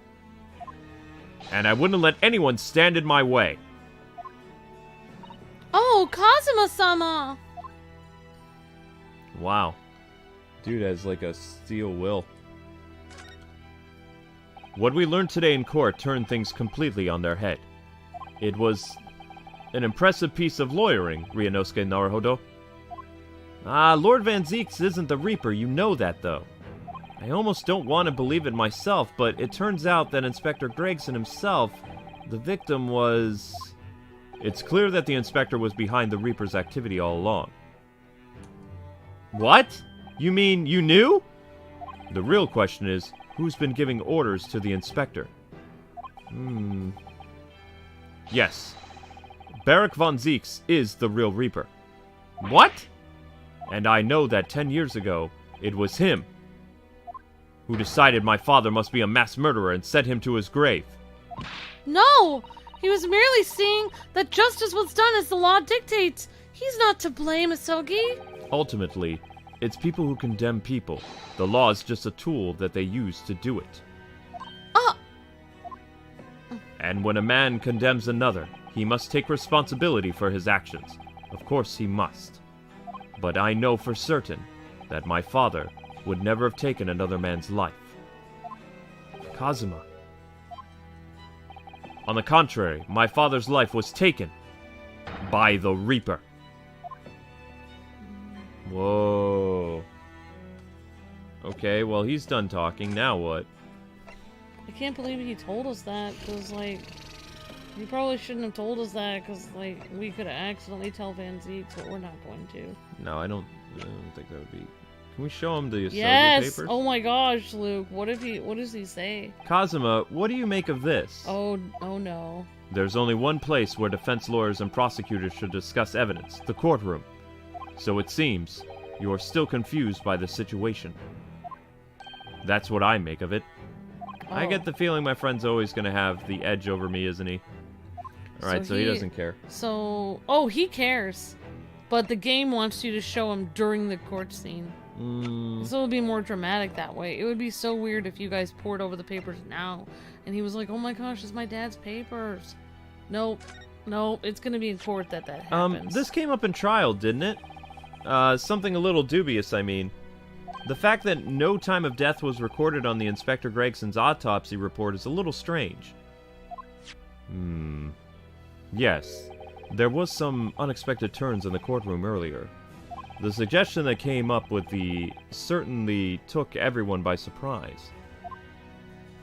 And I wouldn't let anyone stand in my way. Oh, Kazuma-sama! Wow. Dude has like a steel will. What we learned today in court turned things completely on their head. It was an impressive piece of lawyering, Ryunosuke Naruhodo. Lord Van Zeeks isn't the Reaper, you know that though. I almost don't want to believe it myself, but it turns out that Inspector Gregson himself, the victim was... It's clear that the Inspector was behind the Reaper's activity all along. What? You mean you knew? The real question is, who's been giving orders to the Inspector? Yes. Barak von Zeeks is the real Reaper. What? And I know that 10 years ago, it was him who decided my father must be a mass murderer and sent him to his grave. No! He was merely seeing that justice was done as the law dictates. He's not to blame, Usogi. Ultimately, it's people who condemn people. The law is just a tool that they use to do it. And when a man condemns another, he must take responsibility for his actions. Of course he must. But I know for certain that my father would never have taken another man's life. Kazuma. On the contrary, my father's life was taken by the Reaper. Whoa. Okay, well, he's done talking. Now what? I can't believe he told us that, because, like, he probably shouldn't have told us that, because, like, we could have accidentally tell Van Zeeks, but we're not going to. No, I don't think that would be... Can we show him the Usogi Yes! Papers? Oh my gosh, Luke. What does he say? Kazuma, what do you make of this? Oh no. There's only one place where defense lawyers and prosecutors should discuss evidence, the courtroom. So it seems you're still confused by the situation. That's what I make of it. Oh. I get the feeling my friend's always going to have the edge over me, isn't he? Alright, so he doesn't care. Oh, he cares. But the game wants you to show him during the court scene. So it would be more dramatic that way. It would be so weird if you guys poured over the papers now, and he was like, oh my gosh, it's my dad's papers. Nope, it's gonna be in court that happens. This came up in trial, didn't it? Something a little dubious, I mean. The fact that no time of death was recorded on the Inspector Gregson's autopsy report is a little strange. Yes, there was some unexpected turns in the courtroom earlier. The suggestion that came up with the certainly took everyone by surprise.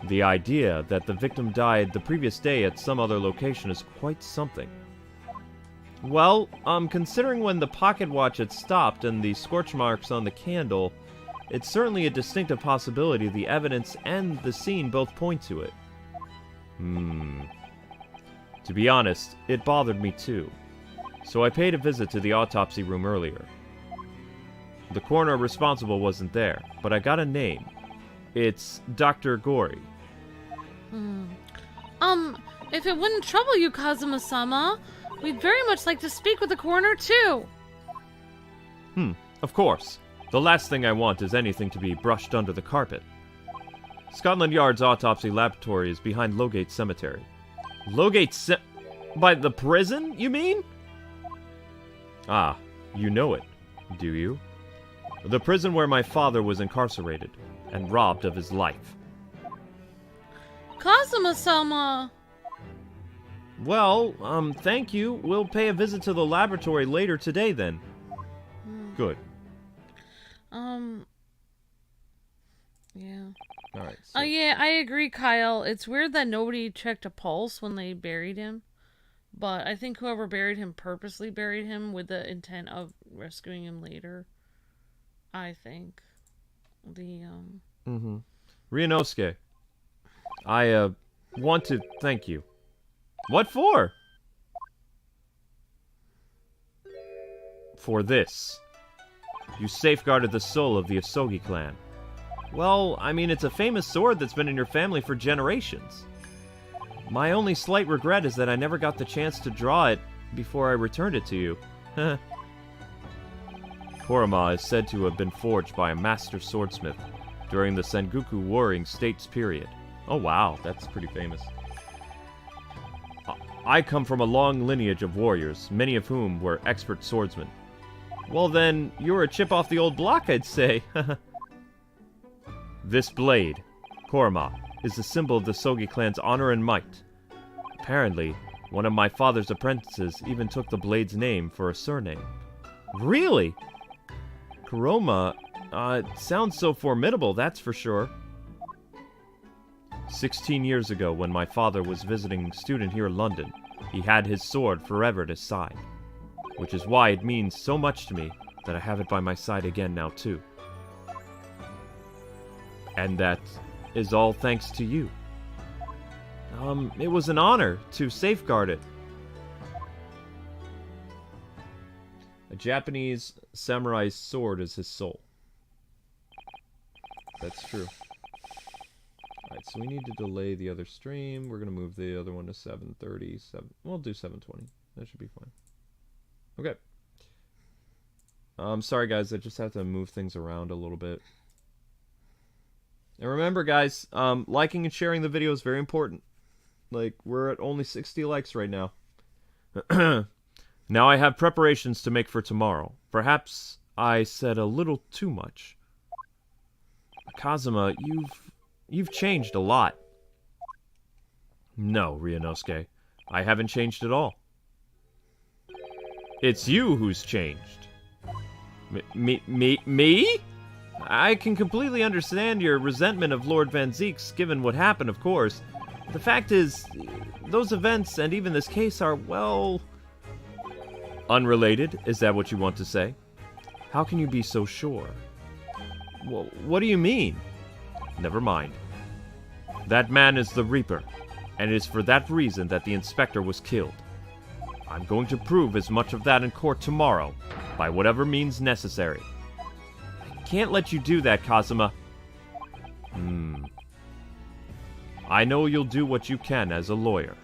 The idea that the victim died the previous day at some other location is quite something. Well, considering when the pocket watch had stopped and the scorch marks on the candle, it's certainly a distinctive possibility the evidence and the scene both point to it. To be honest, it bothered me too. So I paid a visit to the autopsy room earlier. The coroner responsible wasn't there, but I got a name. It's Dr. Gori. If it wouldn't trouble you, Kazuma-sama, we'd very much like to speak with the coroner too. Of course. The last thing I want is anything to be brushed under the carpet. Scotland Yard's autopsy laboratory is behind Lowgate Cemetery. By the prison, you mean? Ah, you know it, do you? The prison where my father was incarcerated and robbed of his life. Kazuma-sama! Well, thank you. We'll pay a visit to the laboratory later today, then. Good. Yeah. Alright. Oh, yeah, I agree, Kyle. It's weird that nobody checked a pulse when they buried him. But I think whoever buried him purposely buried him with the intent of rescuing him later. I think. Ryunosuke, I, want to thank you. What for? For this. You safeguarded the soul of the Usogi clan. Well, I mean, it's a famous sword that's been in your family for generations. My only slight regret is that I never got the chance to draw it before I returned it to you. Kurama is said to have been forged by a master swordsmith during the Sengoku Warring States period. Oh wow, that's pretty famous. I come from a long lineage of warriors, many of whom were expert swordsmen. Well then, you're a chip off the old block, I'd say. This blade, Kurama, is a symbol of the Usogi clan's honor and might. Apparently, one of my father's apprentices even took the blade's name for a surname. Really? Kurama, it sounds so formidable, that's for sure. 16 years ago, when my father was visiting a student here in London, he had his sword forever at his side. Which is why it means so much to me that I have it by my side again now, too. And that is all thanks to you. It was an honor to safeguard it. A Japanese samurai's sword is his soul. That's true. Alright, so we need to delay the other stream. We're going to move the other one to 7:30. We'll do 7:20. That should be fine. Okay. Sorry guys, I just have to move things around a little bit. And remember guys, liking and sharing the video is very important. Like, we're at only 60 likes right now. Now I have preparations to make for tomorrow. Perhaps I said a little too much. Kazuma, you've changed a lot. No, Ryunosuke. I haven't changed at all. It's you who's changed. Me? I can completely understand your resentment of Lord Van Zeek's, given what happened, of course. The fact is, those events and even this case are, well... unrelated? Is that what you want to say? How can you be so sure? Well, what do you mean? Never mind. That man is the Reaper, and it is for that reason that the inspector was killed. I'm going to prove as much of that in court tomorrow, by whatever means necessary. I can't let you do that, Kazuma. I know you'll do what you can as a lawyer,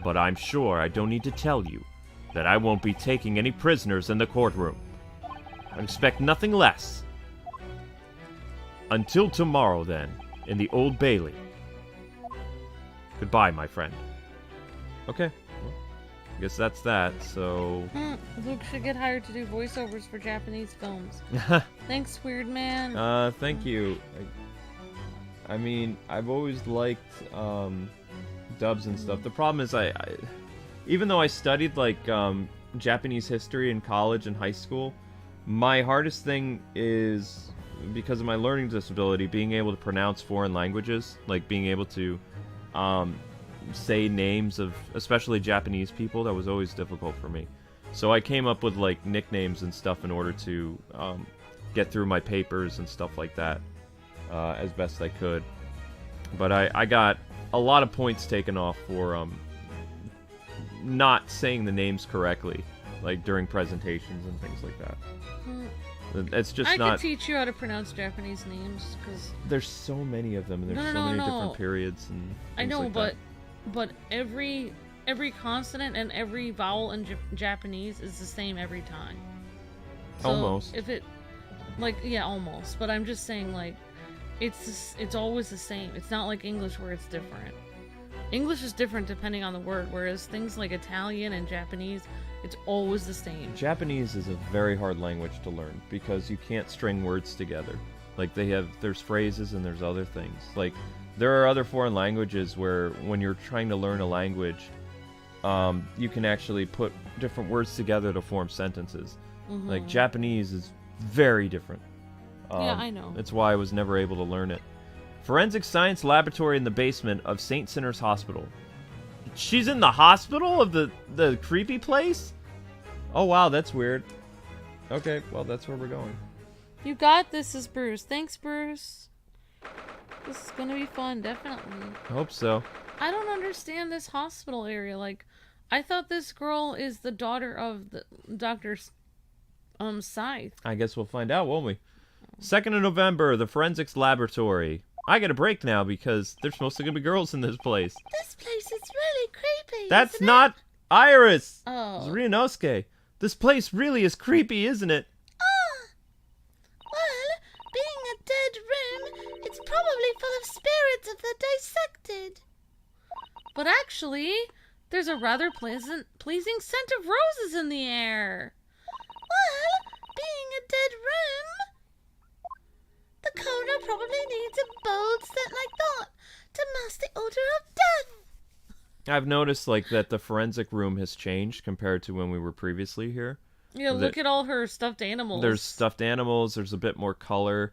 but I'm sure I don't need to tell you that I won't be taking any prisoners in the courtroom. I expect nothing less. Until tomorrow, then, in the Old Bailey. Goodbye, my friend. Okay. Well, I guess that's that, so... Luke should get hired to do voiceovers for Japanese films. Thanks, weird man. Thank you. I mean, I've always liked, dubs and stuff. The problem is I even though I studied like Japanese history in college and high school, my hardest thing is, because of my learning disability, being able to pronounce foreign languages, like being able to say names of especially Japanese people. That was always difficult for me. So I came up with like nicknames and stuff in order to get through my papers and stuff like that as best I could. But I got a lot of points taken off for not saying the names correctly, like during presentations and things like that. It's just not. I could teach you how to pronounce Japanese names, because there's so many of them, and there's so many different periods and I know, like but every consonant and every vowel in Japanese is the same every time. So almost. If it, like, yeah, almost. But I'm just saying, like, it's always the same. It's not like English where it's different. English is different depending on the word, whereas things like Italian and Japanese, it's always the same. Japanese is a very hard language to learn because you can't string words together. Like there's phrases and there's other things. Like there are other foreign languages where when you're trying to learn a language, you can actually put different words together to form sentences. Mm-hmm. Like Japanese is very different. Yeah, I know. That's why I was never able to learn it. Forensic Science Laboratory in the basement of St. Sinner's Hospital. She's in the hospital of the creepy place? Oh wow, that's weird. Okay, well that's where we're going. You got this, is Bruce. Thanks, Bruce. This is gonna be fun, definitely. I hope so. I don't understand this hospital area. Like, I thought this girl is the daughter of the Dr. Scythe. I guess we'll find out, won't we? 2nd of November, the Forensics Laboratory. I get a break now because there's mostly gonna be girls in this place. This place is really creepy. That's isn't not it? Iris! Oh. It's Ryunosuke. This place really is creepy, isn't it? Well, being a dead room, it's probably full of spirits of the dissected. But actually, there's a rather pleasing scent of roses in the air. Well, being a dead room, the coroner probably needs a bold scent like that to mask the odor of death. I've noticed like that the forensic room has changed compared to when we were previously here. Yeah, look at all her stuffed animals. There's stuffed animals, there's a bit more color.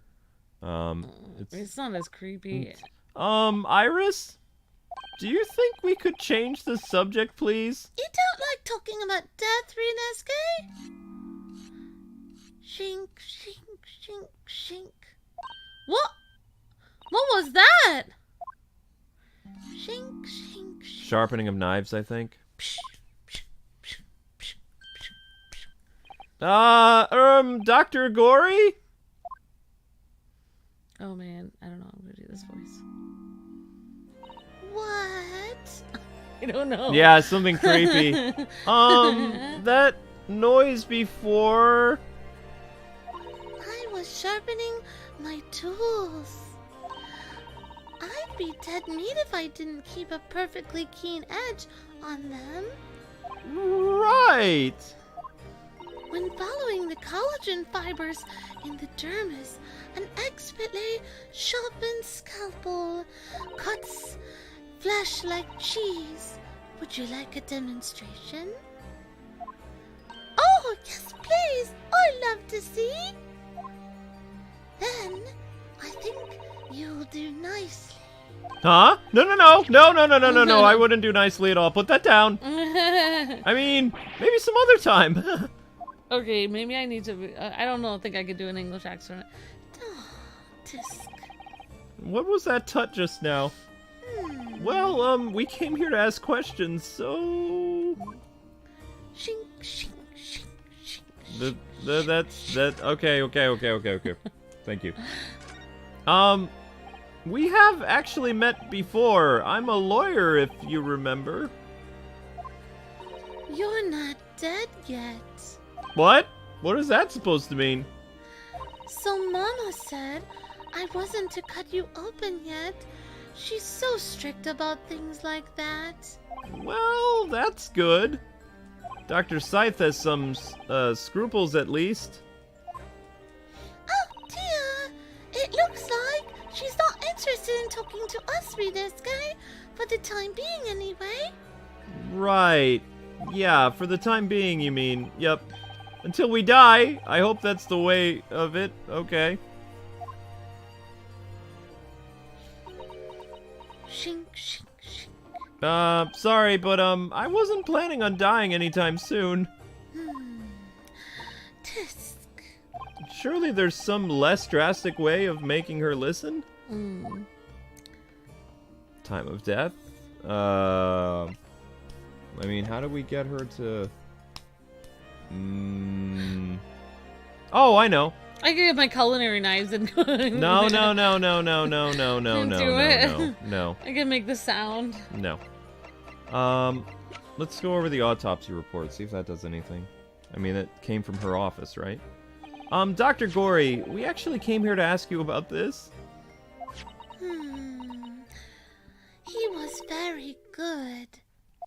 It's not as creepy. Iris? Do you think we could change the subject, please? You don't like talking about death, Ryunosuke? Shink, shink, shink, shink. What? What was that? Shink, shink, shink. Sharpening of knives, I think. Psh, psh, psh, psh, psh, psh. Dr. Gory? Oh man, I don't know how to do this voice. What? I don't know. Yeah, something creepy. That noise before... I was sharpening my tools. I'd be dead meat if I didn't keep a perfectly keen edge on them. Right! When following the collagen fibers in the dermis, an expertly sharpened scalpel cuts flesh like cheese. Would you like a demonstration? Oh, yes, please. I'd love to see. Then, I think you'll do nicely. Huh? No. I wouldn't do nicely at all. Put that down. I mean, maybe some other time. Okay, maybe I need to. I don't know. I think I could do an English accent. Oh, tisk. What was that tut just now? Well, we came here to ask questions, so... Shink, shink, shink, shink. Okay. Thank you. We have actually met before. I'm a lawyer, if you remember. You're not dead yet. What? What is that supposed to mean? So Mama said I wasn't to cut you open yet. She's so strict about things like that. Well, that's good. Dr. Scythe has some scruples, at least. Oh dear! It looks like she's not interested in talking to us, Ryunosuke. For the time being, anyway. Right. Yeah, for the time being, you mean. Yep. Until we die. I hope that's the way of it. Okay. Shink, shink, shink. Sorry, but, I wasn't planning on dying anytime soon. Tisk. Surely there's some less drastic way of making her listen? Time of death? I mean, how do we get her to... Oh, I know. I could get my culinary knives and No. I can make the sound. No. Let's go over the autopsy report, see if that does anything. I mean, it came from her office, right? Dr. Gory, we actually came here to ask you about this. He was very good.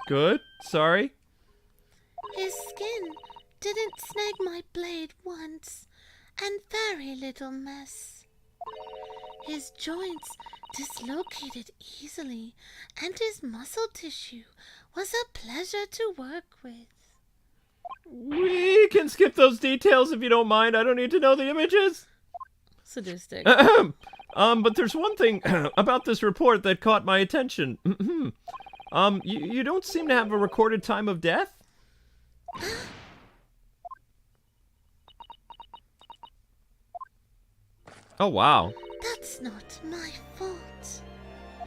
Good? Sorry? His skin didn't snag my blade once, and very little mess. His joints dislocated easily, and his muscle tissue was a pleasure to work with. We can skip those details if you don't mind. I don't need to know the images. Sadistic. But there's one thing about this report that caught my attention. You don't seem to have a recorded time of death? Oh, wow. That's not my fault.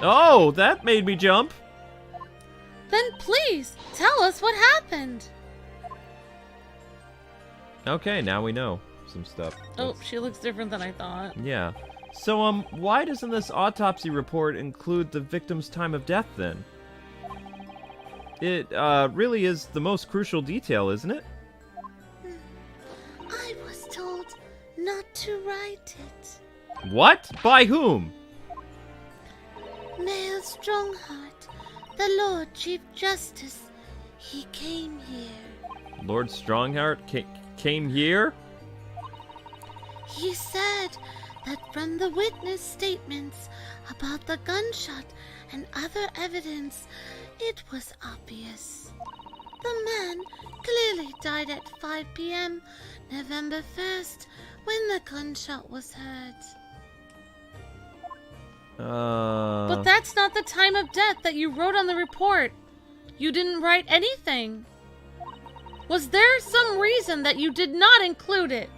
Oh, that made me jump. Then please, tell us what happened. Okay, now we know some stuff. Oh, she looks different than I thought. Yeah. So, why doesn't this autopsy report include the victim's time of death, then? It, really is the most crucial detail, isn't it? I was told not to write it. What? By whom? Mayor Strongheart, the Lord Chief Justice, he came here. Lord Strongheart came here? He said that from the witness statements about the gunshot and other evidence, it was obvious. The man clearly died at 5 p.m. November 1st when the gunshot was heard. But that's not the time of death that you wrote on the report. You didn't write anything. Was there some reason that you did not include it?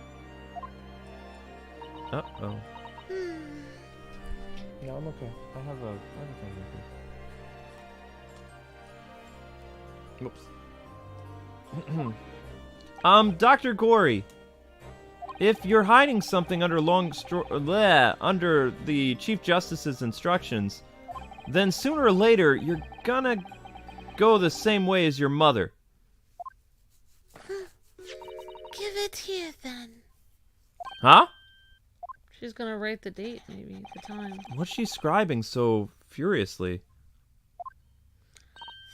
Uh-oh. Yeah, I'm okay. I have a thing with Oops. Dr. Gory, if you're hiding something under under the Chief Justice's instructions, then sooner or later you're gonna go the same way as your mother. Give it here then. Huh? She's gonna write the date, maybe, the time. What's she scribing so furiously?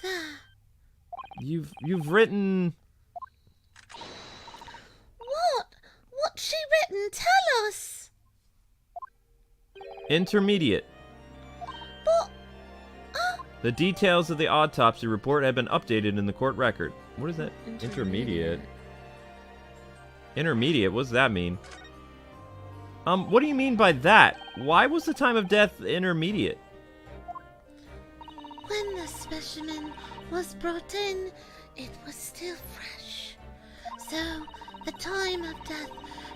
There. You've written... What's she written? Tell us! Intermediate. But... The details of the autopsy report have been updated in the court record. What is that? Intermediate. Intermediate? What does that mean? What do you mean by that? Why was the time of death intermediate? When the specimen was brought in, it was still fresh. So, the time of death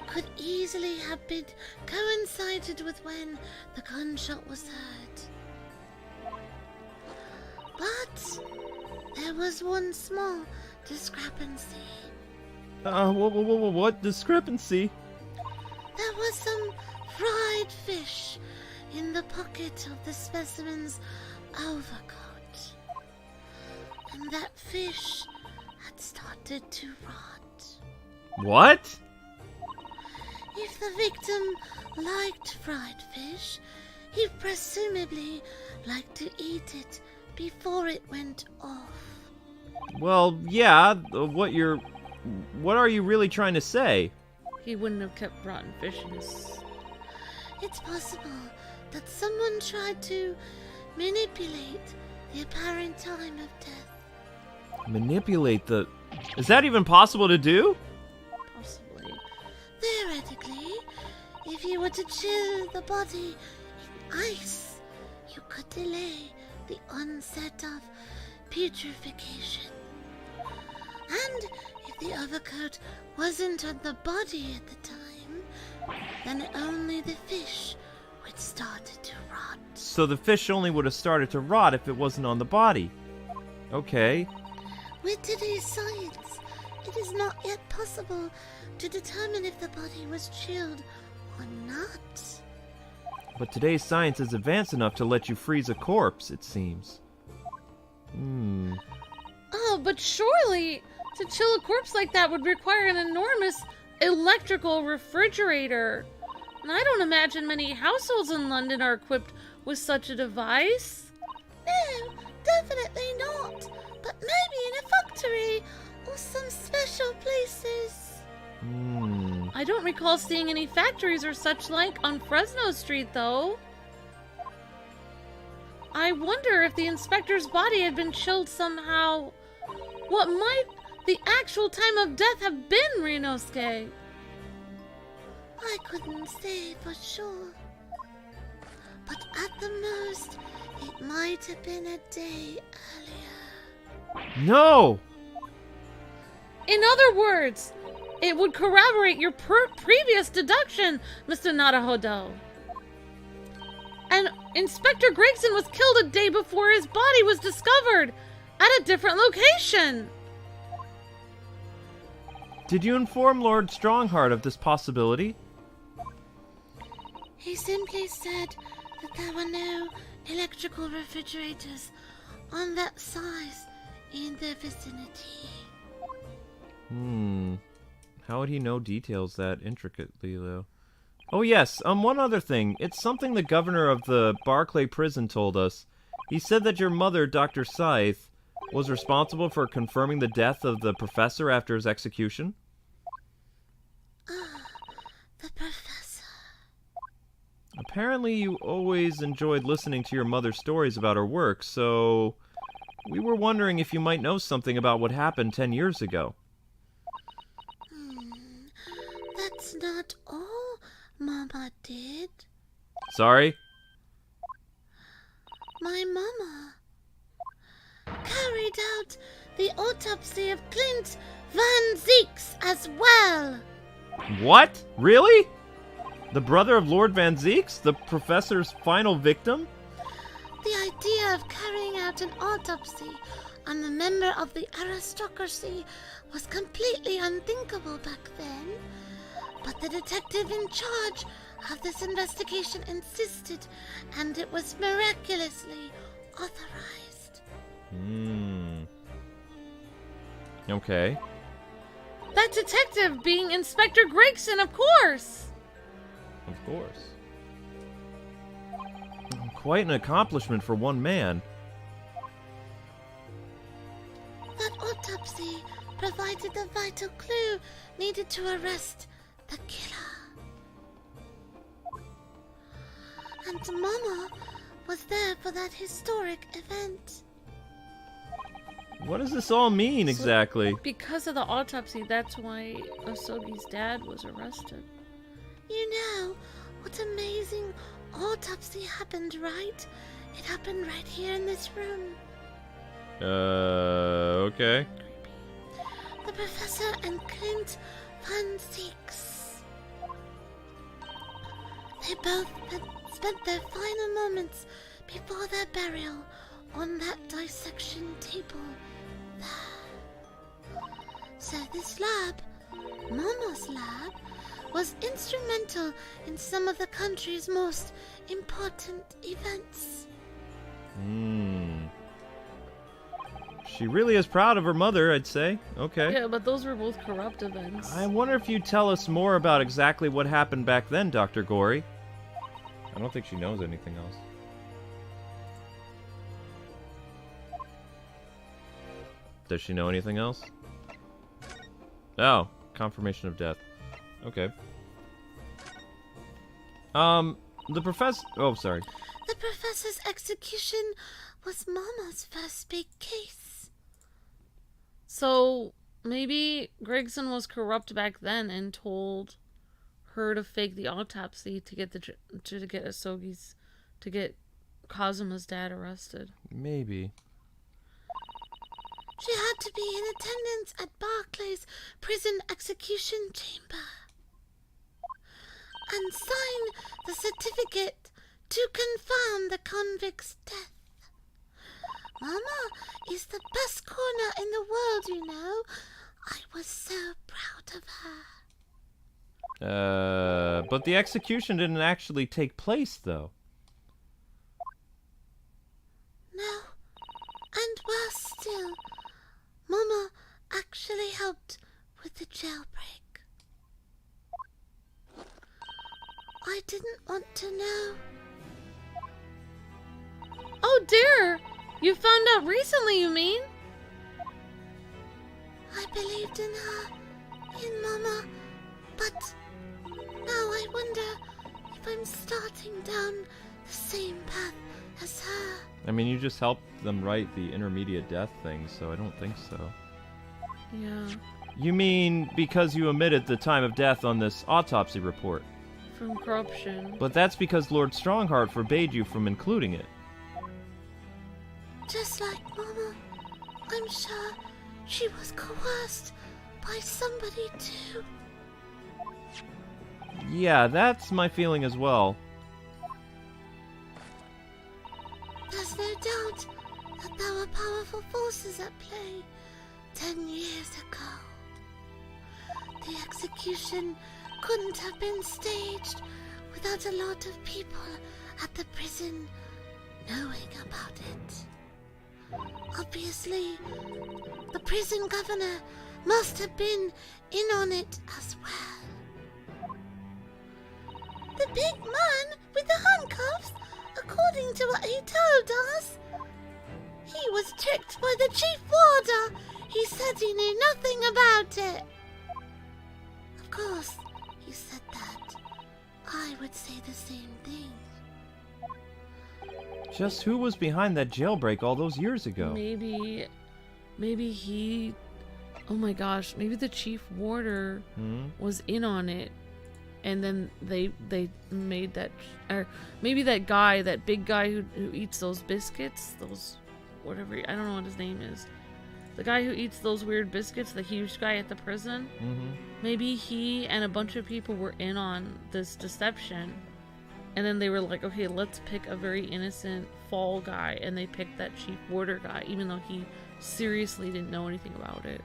could easily have been coincided with when the gunshot was heard. But there was one small discrepancy. What discrepancy? There was some fried fish in the pocket of the specimen's overcoat. And that fish had started to rot. What? If the victim liked fried fish, he presumably liked to eat it before it went off. Well, yeah, what are you really trying to say? He wouldn't have kept rotten fish in his... It's possible that someone tried to manipulate the apparent time of death. Manipulate the... Is that even possible to do? Possibly. Theoretically, if you were to chill the body in ice, you could delay the onset of putrefaction. And if the overcoat wasn't on the body at the time, then only the fish would start to rot. So the fish only would have started to rot if it wasn't on the body. Okay. With today's science, it is not yet possible to determine if the body was chilled or not. But today's science is advanced enough to let you freeze a corpse, it seems. Oh, but surely to chill a corpse like that would require an enormous electrical refrigerator. And I don't imagine many households in London are equipped with such a device. No, definitely not. But maybe in a factory or some special places. I don't recall seeing any factories or such like on Fresno Street, though. I wonder if the inspector's body had been chilled somehow. What might the actual time of death have been, Ryunosuke? I couldn't say for sure. But at the most, it might have been a day earlier. No! In other words, it would corroborate your previous deduction, Mr. Naruhodo. And Inspector Gregson was killed a day before his body was discovered at a different location. Did you inform Lord Strongheart of this possibility? He simply said that there were no electrical refrigerators on that size in the vicinity. How would he know details that intricately, though? Oh yes, one other thing. It's something the governor of the Barclay prison told us. He said that your mother, Dr. Scythe, was responsible for confirming the death of the professor after his execution. The professor. Apparently you always enjoyed listening to your mother's stories about her work, so we were wondering if you might know something about what happened 10 years ago. That's not all Mama did. Sorry? My mama carried out the autopsy of Clint Van Zeeks as well. What? Really? The brother of Lord Van Zeeks? The professor's final victim? The idea of carrying out an autopsy on a member of the aristocracy was completely unthinkable back then. But the detective in charge of this investigation insisted, and it was miraculously authorized. Okay. That detective being Inspector Gregson, of course! Of course. Quite an accomplishment for one man. That autopsy provided the vital clue needed to arrest the killer. And Mama was there for that historic event. What does this all mean exactly? Because of the autopsy, that's why Usogi's dad was arrested. You know what amazing autopsy happened, right? It happened right here in this room. Okay. The professor and Clint Van Zeeks. They both spent their final moments before their burial on that dissection table there. So this lab, Mama's lab, was instrumental in some of the country's most important events. She really is proud of her mother, I'd say. Okay. Yeah, but those were both corrupt events. I wonder if you'd tell us more about exactly what happened back then, Dr. Gory. I don't think she knows anything else. Does she know anything else? Oh, confirmation of death. Okay. The professor... Oh, sorry. The professor's execution was Mama's first big case. So maybe Gregson was corrupt back then and told her to fake the autopsy to get to get Kazuma's dad arrested. Maybe. She had to be in attendance at Barclay's prison execution chamber and sign the certificate to confirm the convict's death. Mama is the best corner in the world, you know. I was so proud of her. But the execution didn't actually take place, though. No, and worse still, Mama actually helped with the jailbreak. I didn't want to know. Oh dear! You found out recently, you mean? I believed in her, in Mama, but now I wonder if I'm starting down the same path as her. I mean, you just helped them write the intermediate death thing, so I don't think so. Yeah. You mean because you omitted the time of death on this autopsy report? From corruption. But that's because Lord Strongheart forbade you from including it. Just like Mama, I'm sure she was coerced by somebody too. Yeah, that's my feeling as well. There's no doubt that there were powerful forces at play 10 years ago. The execution couldn't have been staged without a lot of people at the prison knowing about it. Obviously, the prison governor must have been in on it as well. The big man with the handcuffs, according to what he told us, he was tricked by the chief warder. He said he knew nothing about it. Of course, he said that. I would say the same thing. Just who was behind that jailbreak all those years ago? Maybe he... Oh my gosh, maybe the chief warder was in on it. And then they made that... Or maybe that guy, that big guy who eats those biscuits, those... Whatever, I don't know what his name is. The guy who eats those weird biscuits, the huge guy at the prison. Maybe he and a bunch of people were in on this deception. And then they were like, okay, let's pick a very innocent fall guy. And they picked that chief warder guy, even though he seriously didn't know anything about it.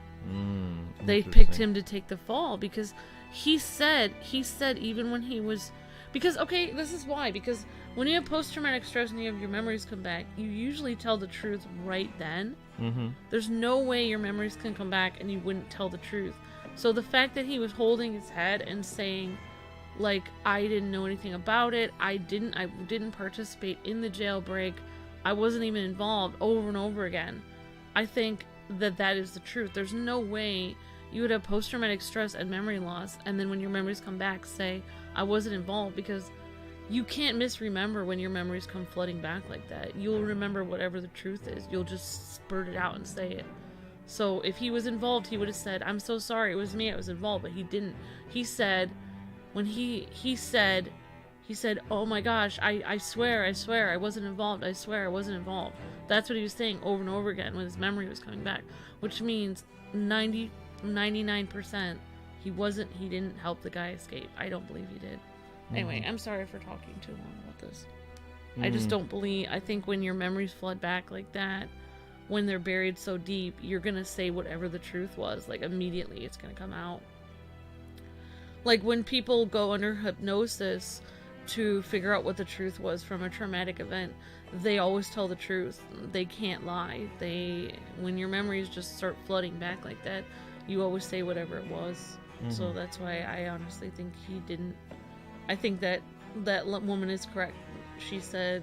They picked him to take the fall because he said even when he was... Because, okay, this is why. Because when you have post-traumatic stress and you have your memories come back, you usually tell the truth right then. There's no way your memories can come back and you wouldn't tell the truth. So the fact that he was holding his head and saying... Like, I didn't know anything about it. I didn't participate in the jailbreak. I wasn't even involved over and over again. I think that is the truth. There's no way you would have post-traumatic stress and memory loss, and then when your memories come back, say, I wasn't involved, because you can't misremember when your memories come flooding back like that. You'll remember whatever the truth is. You'll just spurt it out and say it. So if he was involved, he would have said, I'm so sorry, it was me, I was involved, but he didn't. He said... When he said, oh my gosh, I swear, I wasn't involved, I swear I wasn't involved. That's what he was saying over and over again when his memory was coming back. Which means 99% he didn't help the guy escape. I don't believe he did. Anyway, I'm sorry for talking too long about this. I just don't believe, I think when your memories flood back like that, when they're buried so deep, you're gonna say whatever the truth was, like immediately it's gonna come out. Like when people go under hypnosis to figure out what the truth was from a traumatic event, they always tell the truth. They can't lie. When your memories just start flooding back like that, you always say whatever it was. So that's why I honestly think he didn't. I think that woman is correct. She said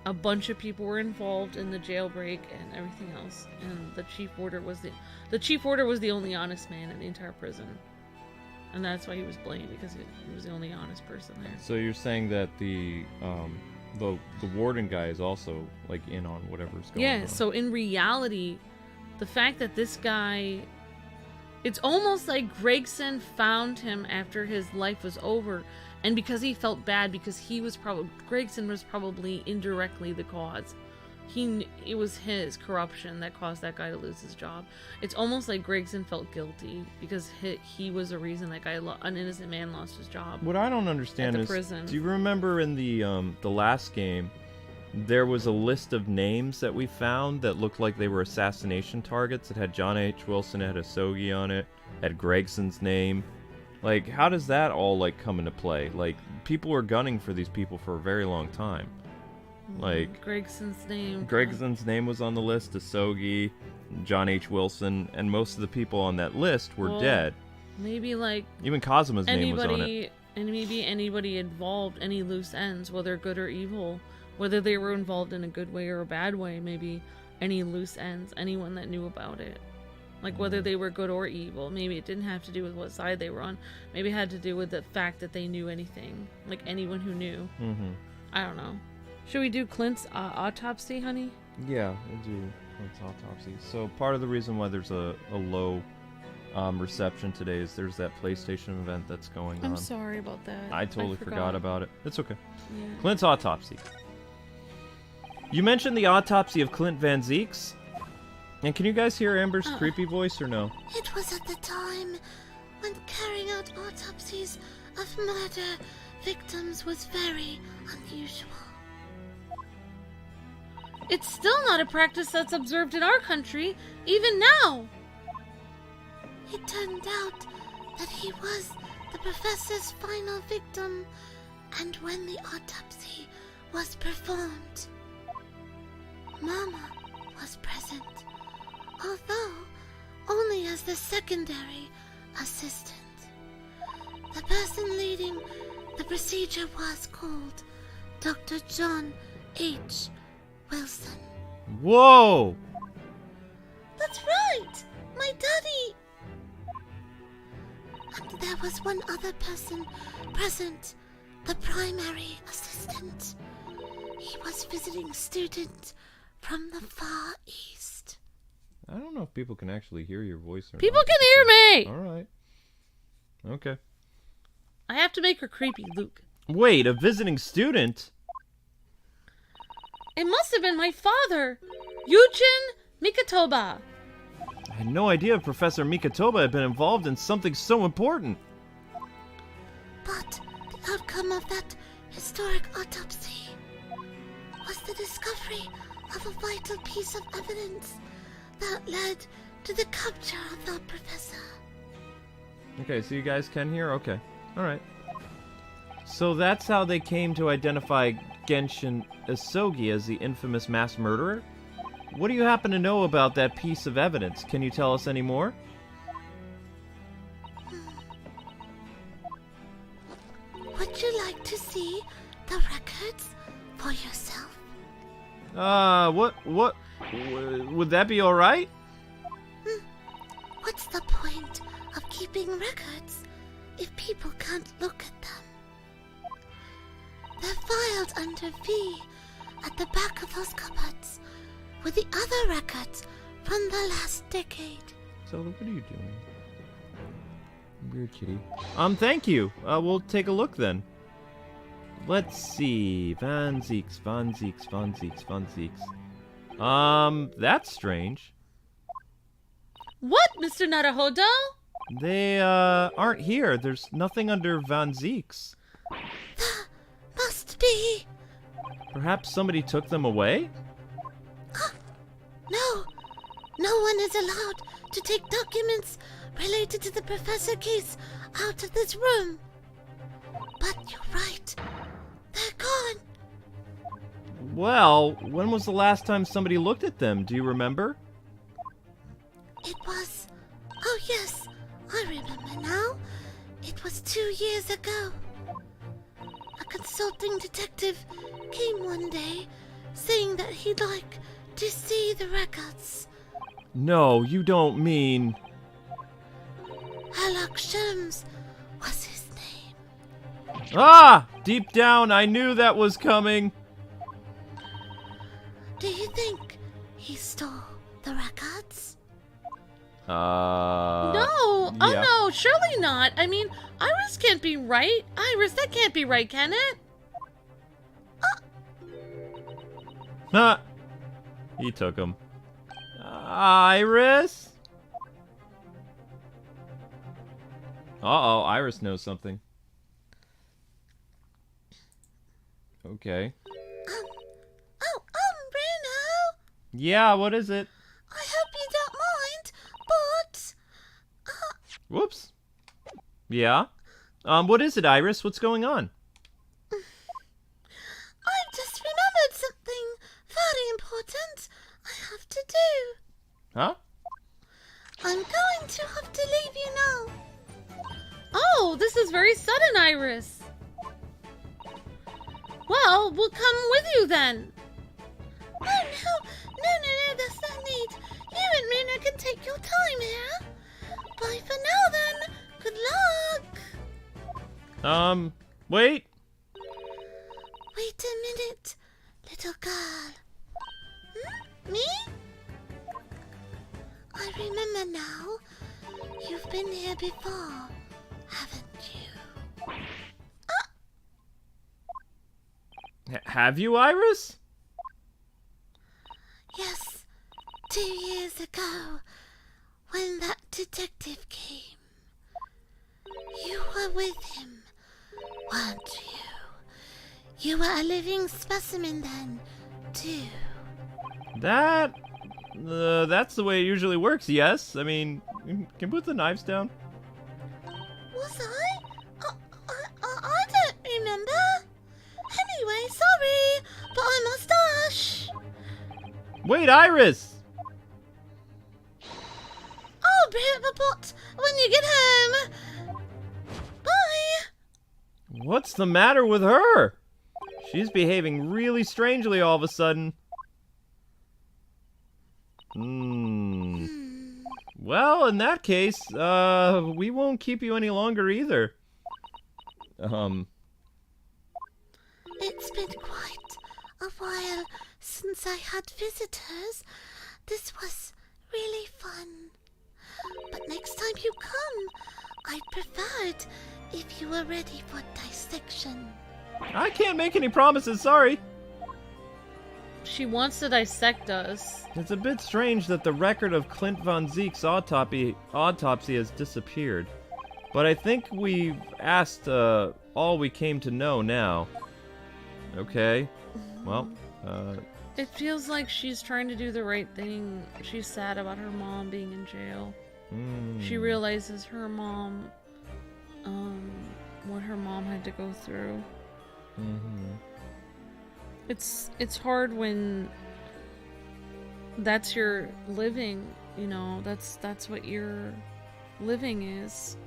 a bunch of people were involved in the jailbreak and everything else, and the chief warder was the only honest man in the entire prison. And that's why he was blamed, because he was the only honest person there. So you're saying that the the warden guy is also like in on whatever's going on. Yeah, so in reality, the fact that this guy, it's almost like Gregson found him after his life was over, and because he felt bad, because Gregson was probably indirectly the cause. It was his corruption that caused that guy to lose his job. It's almost like Gregson felt guilty because he was the reason that guy, an innocent man, lost his job. What I don't understand is, prison. do you remember in the last game, there was a list of names that we found that looked like they were assassination targets? It had John H. Wilson, it had Hosogi on it, had Gregson's name. Like, how does that all like come into play? Like, people were gunning for these people for a very long time. Like Gregson's name was on the list, Hosogi, John H. Wilson, and most of the people on that list were dead. Maybe like even Kazuma's name was on it. And maybe anybody involved, any loose ends, whether good or evil, whether they were involved in a good way or a bad way, maybe any loose ends, anyone that knew about it. Like whether they were good or evil. Maybe it didn't have to do with what side they were on. Maybe it had to do with the fact that they knew anything. Like anyone who knew. Mm-hmm. I don't know. Should we do Clint's autopsy, honey? Yeah, we'll do Clint's autopsy. So part of the reason why there's a low reception today is there's that PlayStation event that's going on. I'm sorry about that. I totally forgot about it. It's okay. Yeah. Clint's autopsy. You mentioned the autopsy of Clint Van Zeeks. And can you guys hear Amber's creepy voice or no? It was at the time when carrying out autopsies of murder victims was very unusual. It's still not a practice that's observed in our country, even now. It turned out that he was the professor's final victim, and when the autopsy was performed, Mama was present, although only as the secondary assistant. The person leading the procedure was called Dr. John H. Wilson. Whoa! That's right! My daddy! And there was one other person present, the primary assistant. He was visiting students from the Far East. I don't know if people can actually hear your voice or People not. can hear me! Alright. Okay. I have to make her creepy, Luke. Wait, a visiting student? It must have been my father, Yujin Mikatoba. I had no idea Professor Mikatoba had been involved in something so important. But the outcome of that historic autopsy was the discovery of a vital piece of evidence that led to the capture of the professor. Okay, so you guys can hear? Okay. Alright. So that's how they came to identify Genshin Usogi as the infamous mass murderer? What do you happen to know about that piece of evidence? Can you tell us any more? Would you like to see the records for yourself? Would that be alright? What's the point of keeping records if people can't look at them? They're filed under V at the back of those cupboards with the other records from the last decade. So, what are you doing? Weird kitty. Thank you. We'll take a look then. Let's see. Van Zeeks. That's strange. What, Mr. Naruhodo? They, aren't here. There's nothing under Van Zeeks. Must be. Perhaps somebody took them away? No. No one is allowed to take documents related to the professor case out of this room. But you're right. They're gone. Well, when was the last time somebody looked at them? Do you remember? It was... Oh, yes. I remember now. It was 2 years ago. A consulting detective came one day saying that he'd like to see the records. No, you don't mean... Herlock Sholmes was his name. Ah! Deep down, I knew that was coming. No! Oh yeah. no, surely not. I mean, Iris can't be right. Iris, that can't be right, can it? Huh. He took him. Iris? Uh-oh, Iris knows something. Okay. Bruno, Yeah, what is it? I hope you don't mind, but Whoops. Yeah? What is it, Iris? What's going on? I've just remembered something very important I have to do. Huh? I'm going to have to leave you now. Oh, this is very sudden, Iris. Well, we'll come with you then. Oh, no, there's no need. You and Runa can take your time here. Bye for now, then. Good luck. Wait. Wait a minute, little girl. Me? I remember now. You've been here before, haven't you? Have you, Iris? Yes, 2 years ago, when that detective came. You were with him, weren't you? You were a living specimen then, too. That's the way it usually works, yes. I mean, can you put the knives down? Was I? I don't remember. Anyway, sorry, but I must dash. Wait, Iris! I'll be at the pot when you get home. Bye. What's the matter with her? She's behaving really strangely all of a sudden. Well, in that case, we won't keep you any longer either. It's been quite a while since I had visitors. This was really fun. But next time you come, I'd prefer it if you were ready for dissection. I can't make any promises, sorry. She wants to dissect us. It's a bit strange that the record of Clint von Zeke's autopsy has disappeared. But I think we've asked all we came to know now. Okay. Well, It feels like she's trying to do the right thing. She's sad about her mom being in jail. She realizes her mom, what her mom had to go through. It's hard when that's your living, you know, that's what your living is.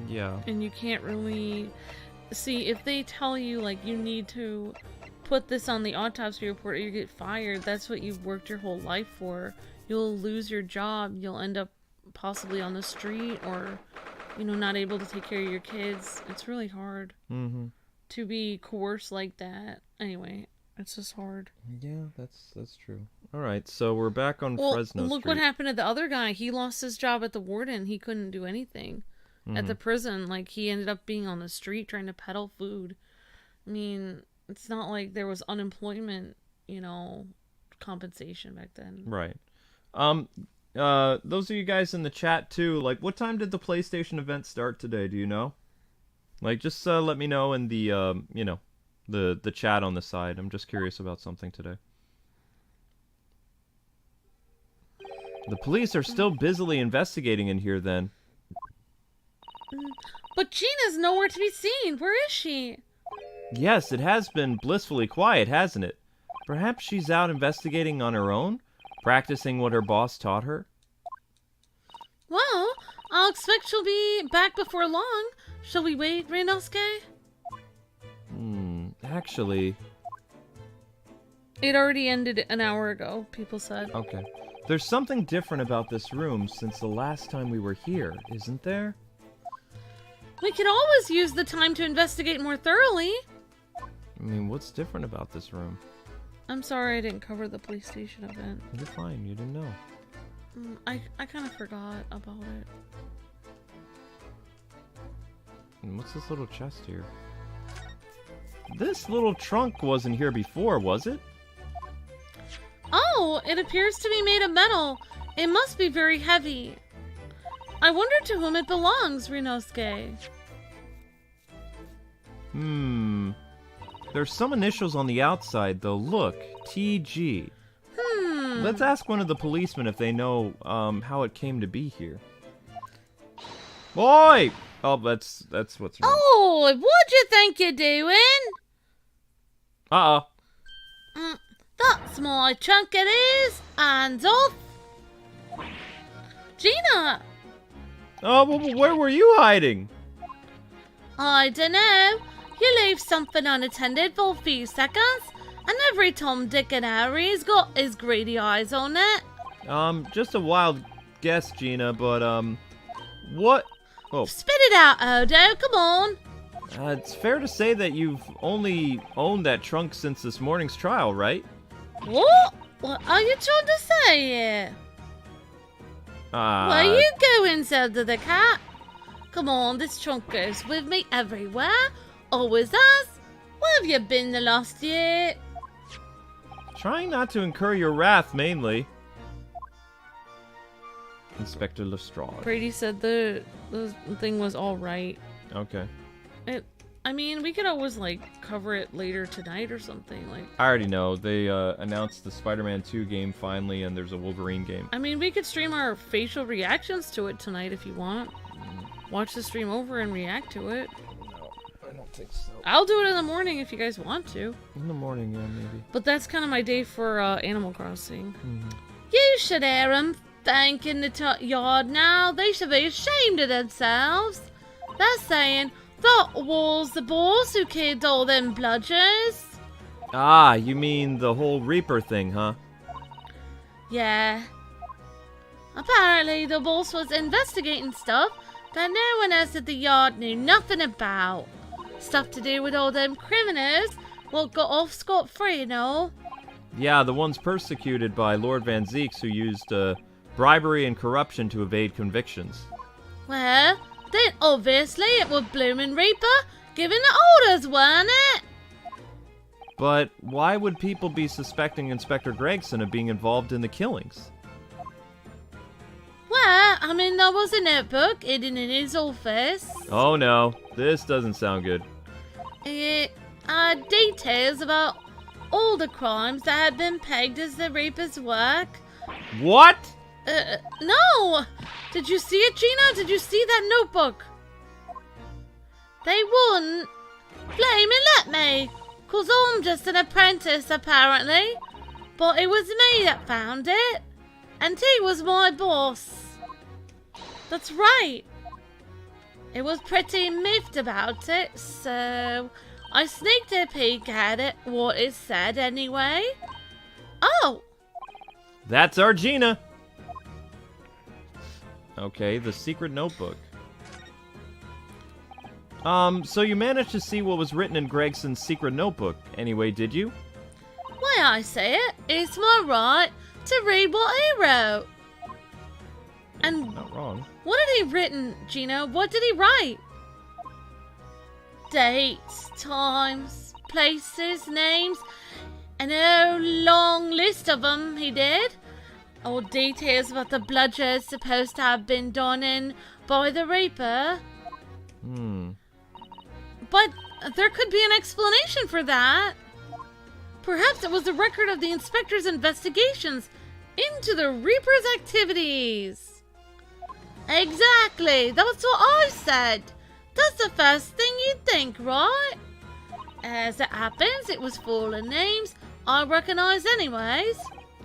Yeah. And you can't really see if they tell you like you need to put this on the autopsy report or you get fired. That's what you've worked your whole life for. You'll lose your job. You'll end up possibly on the street or, you know, not able to take care of your kids. It's really hard to be coerced like that. Anyway, it's just hard. Yeah, that's true. All right, so we're back on Fresno look Street. what happened to the other guy. He lost his job at the warden. He couldn't do anything at the prison. Like, he ended up being on the street trying to peddle food. I mean, it's not like there was unemployment, you know, compensation back then. Right. Those of you guys in the chat too, like, what time did the PlayStation event start today? Do you know? Like, just let me know in the you know, the chat on the side. I'm just curious about something today. The police are still busily investigating in here then. But Gina's nowhere to be seen. Where is she? Yes, it has been blissfully quiet, hasn't it? Perhaps she's out investigating on her own? Practicing what her boss taught her? Well, I'll expect she'll be back before long. Shall we wait, Ryunosuke? Actually... It already ended an hour ago, people said. Okay. There's something different about this room since the last time we were here, isn't there? We could always use the time to investigate more thoroughly. I mean, what's different about this room? I'm sorry I didn't cover the police station event. You're fine, you didn't know. I kind of forgot about it. And what's this little chest here? This little trunk wasn't here before, was it? Oh, it appears to be made of metal. It must be very heavy. I wonder to whom it belongs, Ryunosuke. There's some initials on the outside, though. Look, TG. Let's ask one of the policemen if they know how it came to be here. Boy! Oh, that's what's wrong. Oh, what do you think you're doing? Uh-oh. That's my trunk it is. Hands off. Gina! Oh, well, where were you hiding? I dunno. You leave something unattended for a few seconds, and every Tom, Dick, and Harry's got his greedy eyes on it. Just a wild guess, Gina, but, what? Oh, Spit it out, Odo. Come on. it's fair to say that you've only owned that trunk since this morning's trial, right? What? What are you trying to say here? Where you going, Zelda the cat? Come on, this trunk goes with me everywhere. Always has. Where have you been the last year? Trying not to incur your wrath, mainly. Inspector Lestrade. Brady said the thing was all right. Okay. I mean, we could always, like, cover it later tonight or something. Like, I already know. They announced the Spider-Man 2 game finally, and there's a Wolverine game. I mean, we could stream our facial reactions to it tonight if you want. Watch the stream over and react to it. No, I don't think so. I'll do it in the morning if you guys want to. In the morning, yeah, maybe. But that's kind of my day for Animal Crossing. You should hear 'em thanking the yard now. They should be ashamed of themselves. They're saying that was the boss who killed all them bludgers. Ah, you mean the whole Reaper thing, huh? Yeah. Apparently the boss was investigating stuff that no one else at the yard knew nothing about. Stuff to do with all them criminals what got off scot-free and all. Yeah, the ones persecuted by Lord Van Zeeks who used bribery and corruption to evade convictions. Well, then obviously it was Bloomin' Reaper giving the orders, weren't it? But why would people be suspecting Inspector Gregson of being involved in the killings? Well, I mean, there was a notebook hidden in his office. Oh no, this doesn't sound good. It had details about all the crimes that had been pegged as the Reaper's work. What? No! Did you see it, Gina? Did you see that notebook? They wouldn't. Blame and let me. 'Cause I'm just an apprentice, apparently. But it was me that found it. And he was my boss. That's right. It was pretty miffed about it, so I sneaked a peek at it, what it said anyway. Oh! That's our Gina! Okay, the secret notebook. So you managed to see what was written in Gregson's secret notebook, anyway, did you? Why, I say it. It's my right to read what he wrote. And Not wrong. what had he written, Gina? What did he write? Dates, times, places, names, and a long list of them he did. All details about the bludgers supposed to have been done in by the Reaper. But there could be an explanation for that. Perhaps it was a record of the inspector's investigations into the Reaper's activities. Exactly, that's what I said. That's the first thing you'd think, right? As it happens, it was full of names I recognize anyways.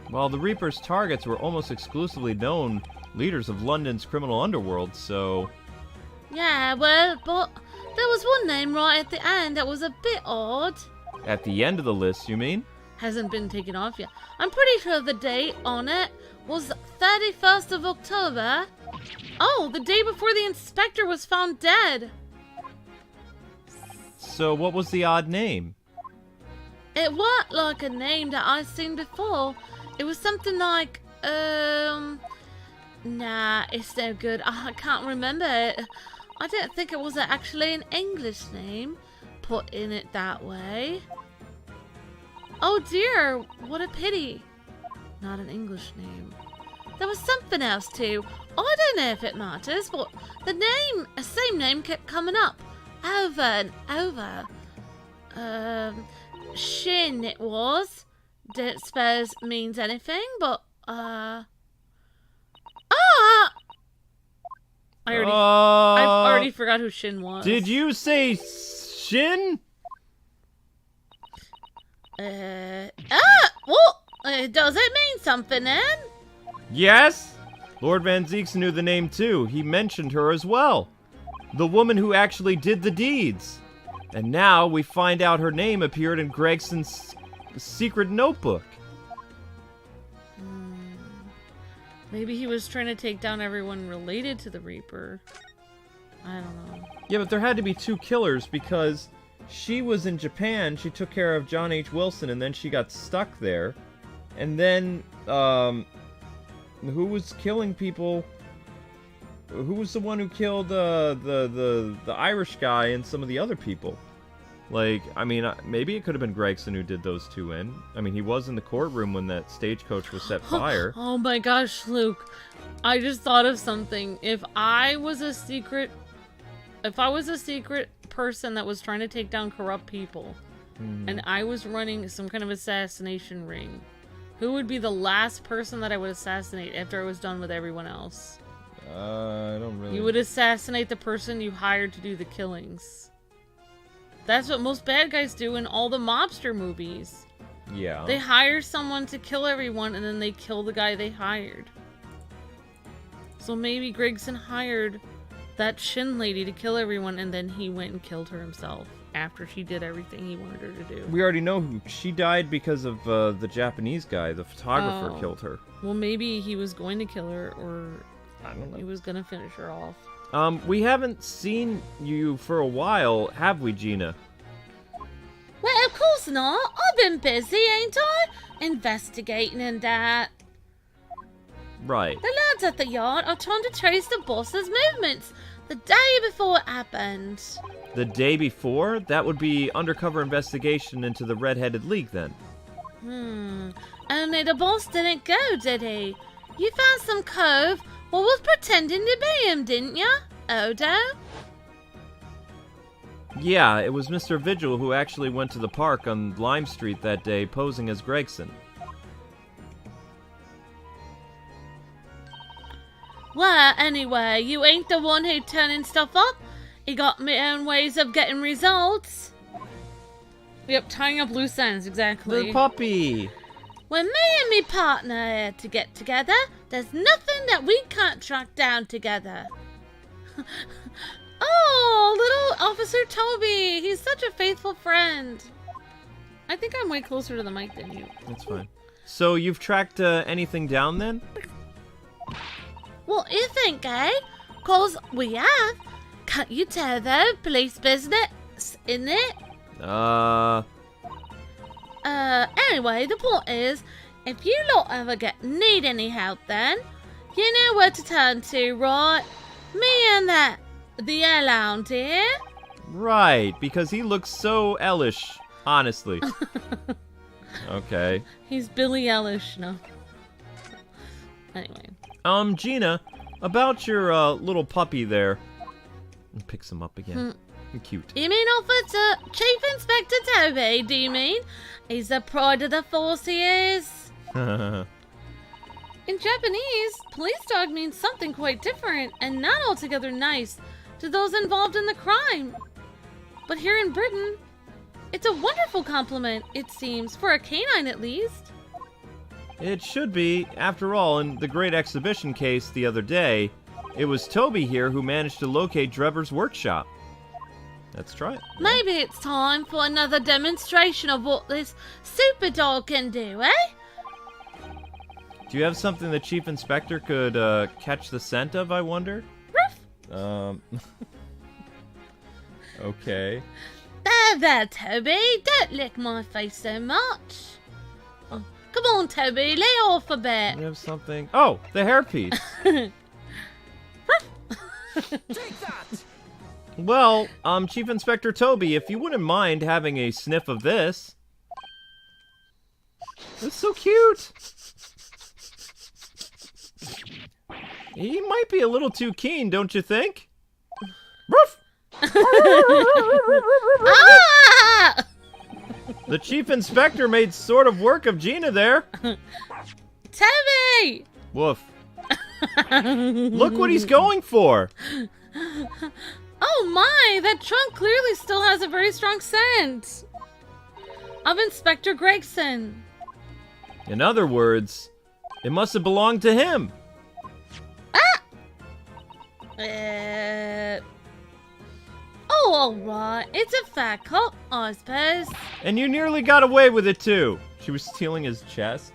Well, the Reaper's targets were almost exclusively known leaders of London's criminal underworld, so... Yeah, well, but there was one name right at the end that was a bit odd. At the end of the list, you mean? Hasn't been taken off yet. I'm pretty sure the date on it was 31st of October. Oh, the day before the inspector was found dead. So what was the odd name? It wasn't like a name that I've seen before. It was something like, Nah, it's no good. I can't remember it. I don't think it was actually an English name, put in it that way. Oh dear, what a pity. Not an English name. There was something else too. I don't know if it matters, but the same name kept coming up over and over. Shin it was. Don't suppose means anything, but I already forgot who Shin was. Did you say Shin? Well, does it mean something then? Yes. Lord Van Zeeks knew the name too. He mentioned her as well. The woman who actually did the deeds. And now we find out her name appeared in Gregson's secret notebook. Maybe he was trying to take down everyone related to the Reaper. I don't know. Yeah, but there had to be two killers because she was in Japan, she took care of John H. Wilson, and then she got stuck there. And then, who was killing people? Who was the one who killed the Irish guy and some of the other people? Like, I mean, maybe it could have been Gregson who did those two in. I mean, he was in the courtroom when that stagecoach was set fire. Oh my gosh, Luke. I just thought of something. If I was a secret person that was trying to take down corrupt people, and I was running some kind of assassination ring, who would be the last person that I would assassinate after I was done with everyone else? I don't really... You would assassinate the person you hired to do the killings. That's what most bad guys do in all the mobster movies. Yeah. They hire someone to kill everyone, and then they kill the guy they hired. So maybe Gregson hired that Shin lady to kill everyone, and then he went and killed her himself after she did everything he wanted her to do. We already know who. She died because of the Japanese guy. The photographer killed her. Well, maybe he was going to kill her, or I don't know. he was going to finish her off. We haven't seen you for a while, have we, Gina? Well, of course not. I've been busy, ain't I? Investigating and that. Right. The lads at the yard are trying to trace the boss's movements the day before it happened. The day before? That would be undercover investigation into the Red-Headed League, then. Only the boss didn't go, did he? You found some cove what was pretending to be him, didn't ya, Odo? Yeah, it was Mr. Vigil who actually went to the park on Lime Street that day posing as Gregson. Well, anyway, you ain't the one who turning stuff up. You got me own ways of getting results. Yep, tying up loose ends, exactly. The puppy! When me and me partner are to get together, there's nothing that we can't track down together. Oh, little Officer Toby. He's such a faithful friend. I think I'm way closer to the mic than you. That's fine. So you've tracked anything down, then? What you think, eh? 'Cause we have. Can't you tell, though? Police business, isn't it? Anyway, the point is, if you lot ever need any help then, you know where to turn to, right? Me and the L-hound here. Right, because he looks so Ellish, honestly. Okay. He's Billy Ellish, no. Anyway. Gina, about your little puppy there. Picks him up again. Cute. You mean Officer Chief Inspector Toby, do you mean? He's the pride of the force, he is. In Japanese, police dog means something quite different and not altogether nice to those involved in the crime. But here in Britain, it's a wonderful compliment, it seems, for a canine at least. It should be. After all, in the great exhibition case the other day, it was Toby here who managed to locate Drever's workshop. Let's try it. Maybe it's time for another demonstration of what this super dog can do, eh? Do you have something the Chief Inspector could catch the scent of, I wonder? Ruff. Okay. There, Toby. Don't lick my face so much. Oh, come Come on, Toby, lay off a bit. We have something. Oh, the hairpiece. Take that! Well, Chief Inspector Toby, if you wouldn't mind having a sniff of this. It's so cute. He might be a little too keen, don't you think? Ruff! Ah! The Chief Inspector made sort of work of Gina there. Toby! Woof. Look what he's going for. Oh my, that trunk clearly still has a very strong scent of Inspector Gregson. In other words, it must have belonged to him. Oh, alright. It's a fat cop, I suppose. And you nearly got away with it too. She was stealing his chest.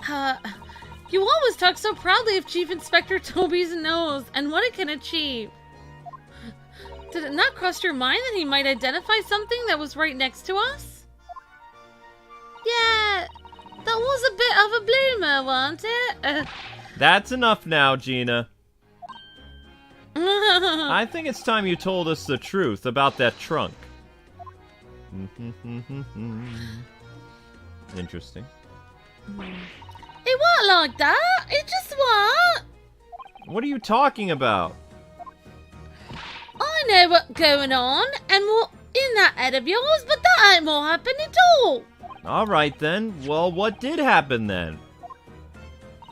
You always talk so proudly of Chief Inspector Toby's nose and what it can achieve. Did it not cross your mind that he might identify something that was right next to us? Yeah, that was a bit of a bloomer, wasn't it? That's enough now, Gina. I think it's time you told us the truth about that trunk. Interesting. It wasn't like that. It just was. What are you talking about? I know what's going on and what in that head of yours, but that ain't what happened at all. All right then. Well, what did happen then?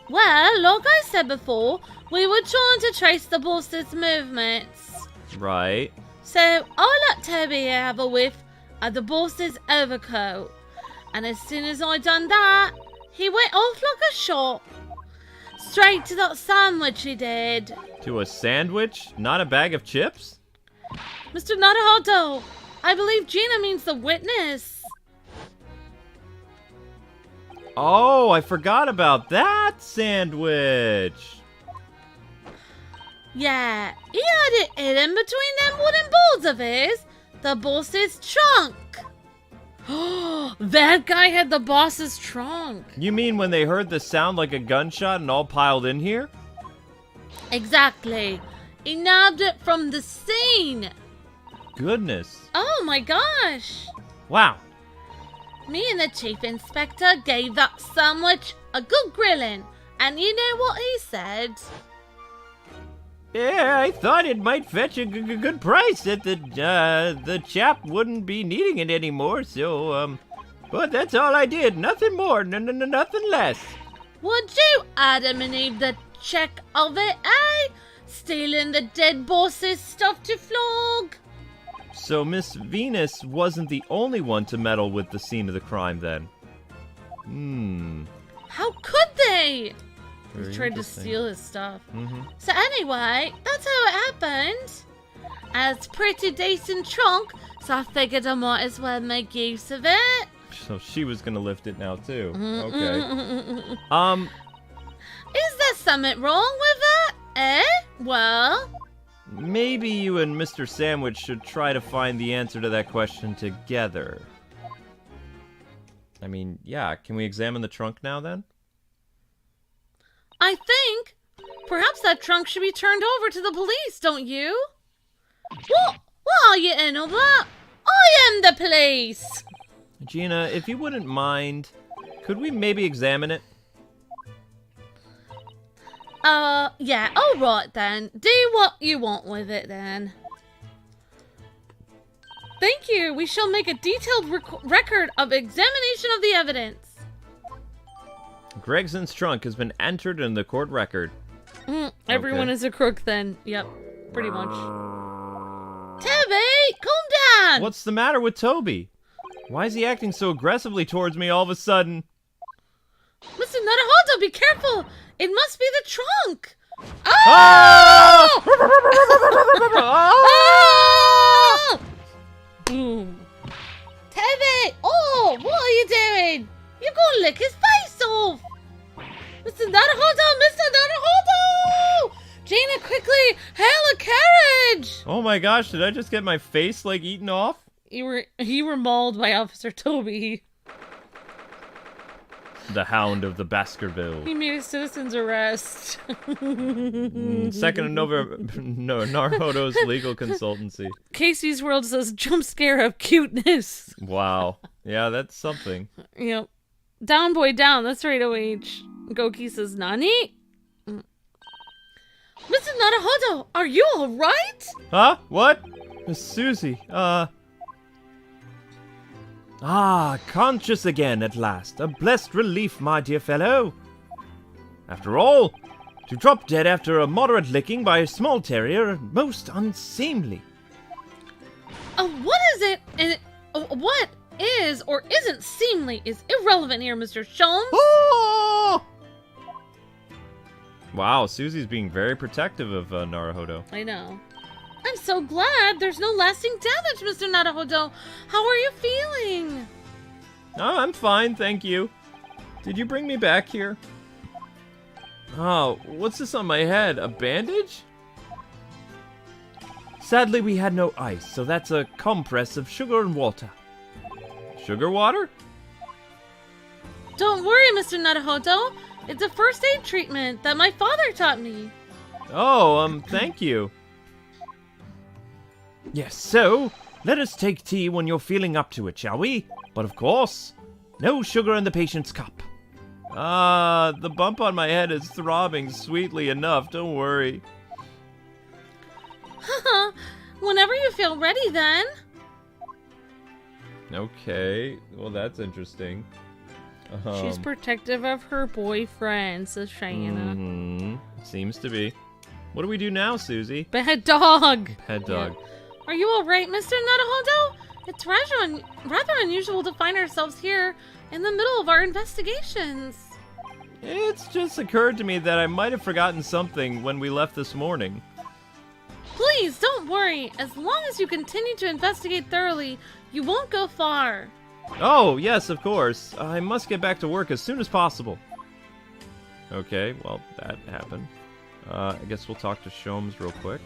Well, like I said before, we were trying to trace the boss's movements. Right. So I let Toby have a whiff of the boss's overcoat. And as soon as I done that, he went off like a shot. Straight to that sandwich he did. To a sandwich? Not a bag of chips? Mr. Naruhodou, I believe Gina means the witness. Oh, I forgot about that sandwich. Yeah, he had it hidden between them wooden boards of his. The boss's trunk. That guy had the boss's trunk. You mean when they heard the sound like a gunshot and all piled in here? Exactly. He nabbed it from the scene. Goodness. Oh my gosh. Wow. Me and the chief inspector gave that sandwich a good grilling. And you know what he said? Yeah, I thought it might fetch a good price that the chap wouldn't be needing it anymore, so, but that's all I did. Nothing more, nothing less. Would you Adam and Eve the check of it, eh? Stealing the dead boss's stuff to flog? So Miss Venus wasn't the only one to meddle with the scene of the crime then. How could they? Very He tried to interesting. steal his stuff. So anyway, that's how it happened. And it's a pretty decent trunk, so I figured I might as well make use of it. So she was gonna lift it now too. Okay. Is there something wrong with that? Eh? Well, Maybe you and Mr. Sandwich should try to find the answer to that question together. I mean, yeah, can we examine the trunk now then? I think perhaps that trunk should be turned over to the police, don't you? what are you in all that? I am the police. Gina, if you wouldn't mind, could we maybe examine it? Yeah, alright then. Do what you want with it then. Thank you. We shall make a detailed record of examination of the evidence. Gregson's trunk has been entered in the court record. Everyone is a crook then. Yep, pretty much. Toby, calm down. What's the matter with Toby? Why is he acting so aggressively towards me all of a sudden? Mr. Naruhodou, be careful. It must be the trunk. Ah! Oh! Boom. Toby! Oh, what are you doing? You're gonna lick his face off! Mr. Naruhodou, Mr. Naruhodou! Gina, quickly, hail a carriage! Oh my gosh, did I just get my face, like, eaten off? You were mauled by Officer Toby. The Hound of the Baskerville. He made a citizen's arrest. Second of November, no, Naruhodo's legal consultancy. Casey's World says jump scare of cuteness. Wow. Yeah, that's something. Yep. Down boy down, that's right, OH. Goki says, Nani? Mr. Naruhodo, are you alright? Huh? What? Miss Susie, conscious again at last. A blessed relief, my dear fellow. After all, to drop dead after a moderate licking by a small terrier, most unseemly. What is it? What is or isn't seemly is irrelevant here, Mr. Sholmes. Oh! Wow, Susie's being very protective of Naruhodo. I know. I'm so glad there's no lasting damage, Mr. Naruhodo. How are you feeling? Oh, I'm fine, thank you. Did you bring me back here? Oh, what's this on my head? A bandage? Sadly, we had no ice, so that's a compress of sugar and water. Sugar water? Don't worry, Mr. Naruhodo. It's a first aid treatment that my father taught me. Oh, thank you. Yes, so, let us take tea when you're feeling up to it, shall we? But of course, no sugar in the patient's cup. The bump on my head is throbbing sweetly enough, don't worry. Haha, whenever you feel ready then. Okay, well that's interesting. She's protective of her boyfriend, says Cheyenne. Seems to be. What do we do now, Susie? Bad dog! Head dog. Yeah. Are you alright, Mr. Naruhodo? It's rather unusual to find ourselves here in the middle of our investigations. It's just occurred to me that I might have forgotten something when we left this morning. Please, don't worry. As long as you continue to investigate thoroughly, you won't go far. Oh, yes, of course. I must get back to work as soon as possible. Okay, well, that happened. I guess we'll talk to Sholmes real quick.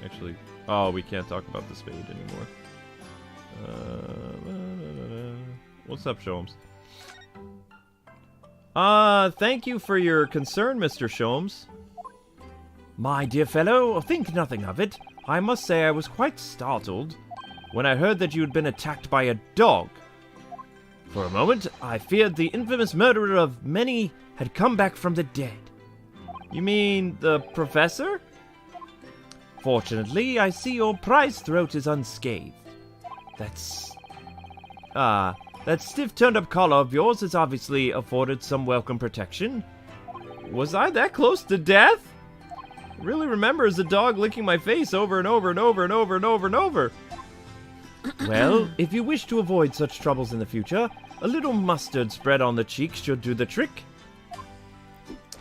Actually, oh, we can't talk about the spade anymore. What's up, Sholmes? Thank you for your concern, Mr. Sholmes. My dear fellow, think nothing of it. I must say I was quite startled when I heard that you had been attacked by a dog. For a moment, I feared the infamous murderer of many had come back from the dead. You mean the professor? Fortunately, I see your prize throat is unscathed. That stiff turned-up collar of yours has obviously afforded some welcome protection. Was I that close to death? I really remember as a dog licking my face over and over and over and over and over and over. Well, if you wish to avoid such troubles in the future, a little mustard spread on the cheeks should do the trick.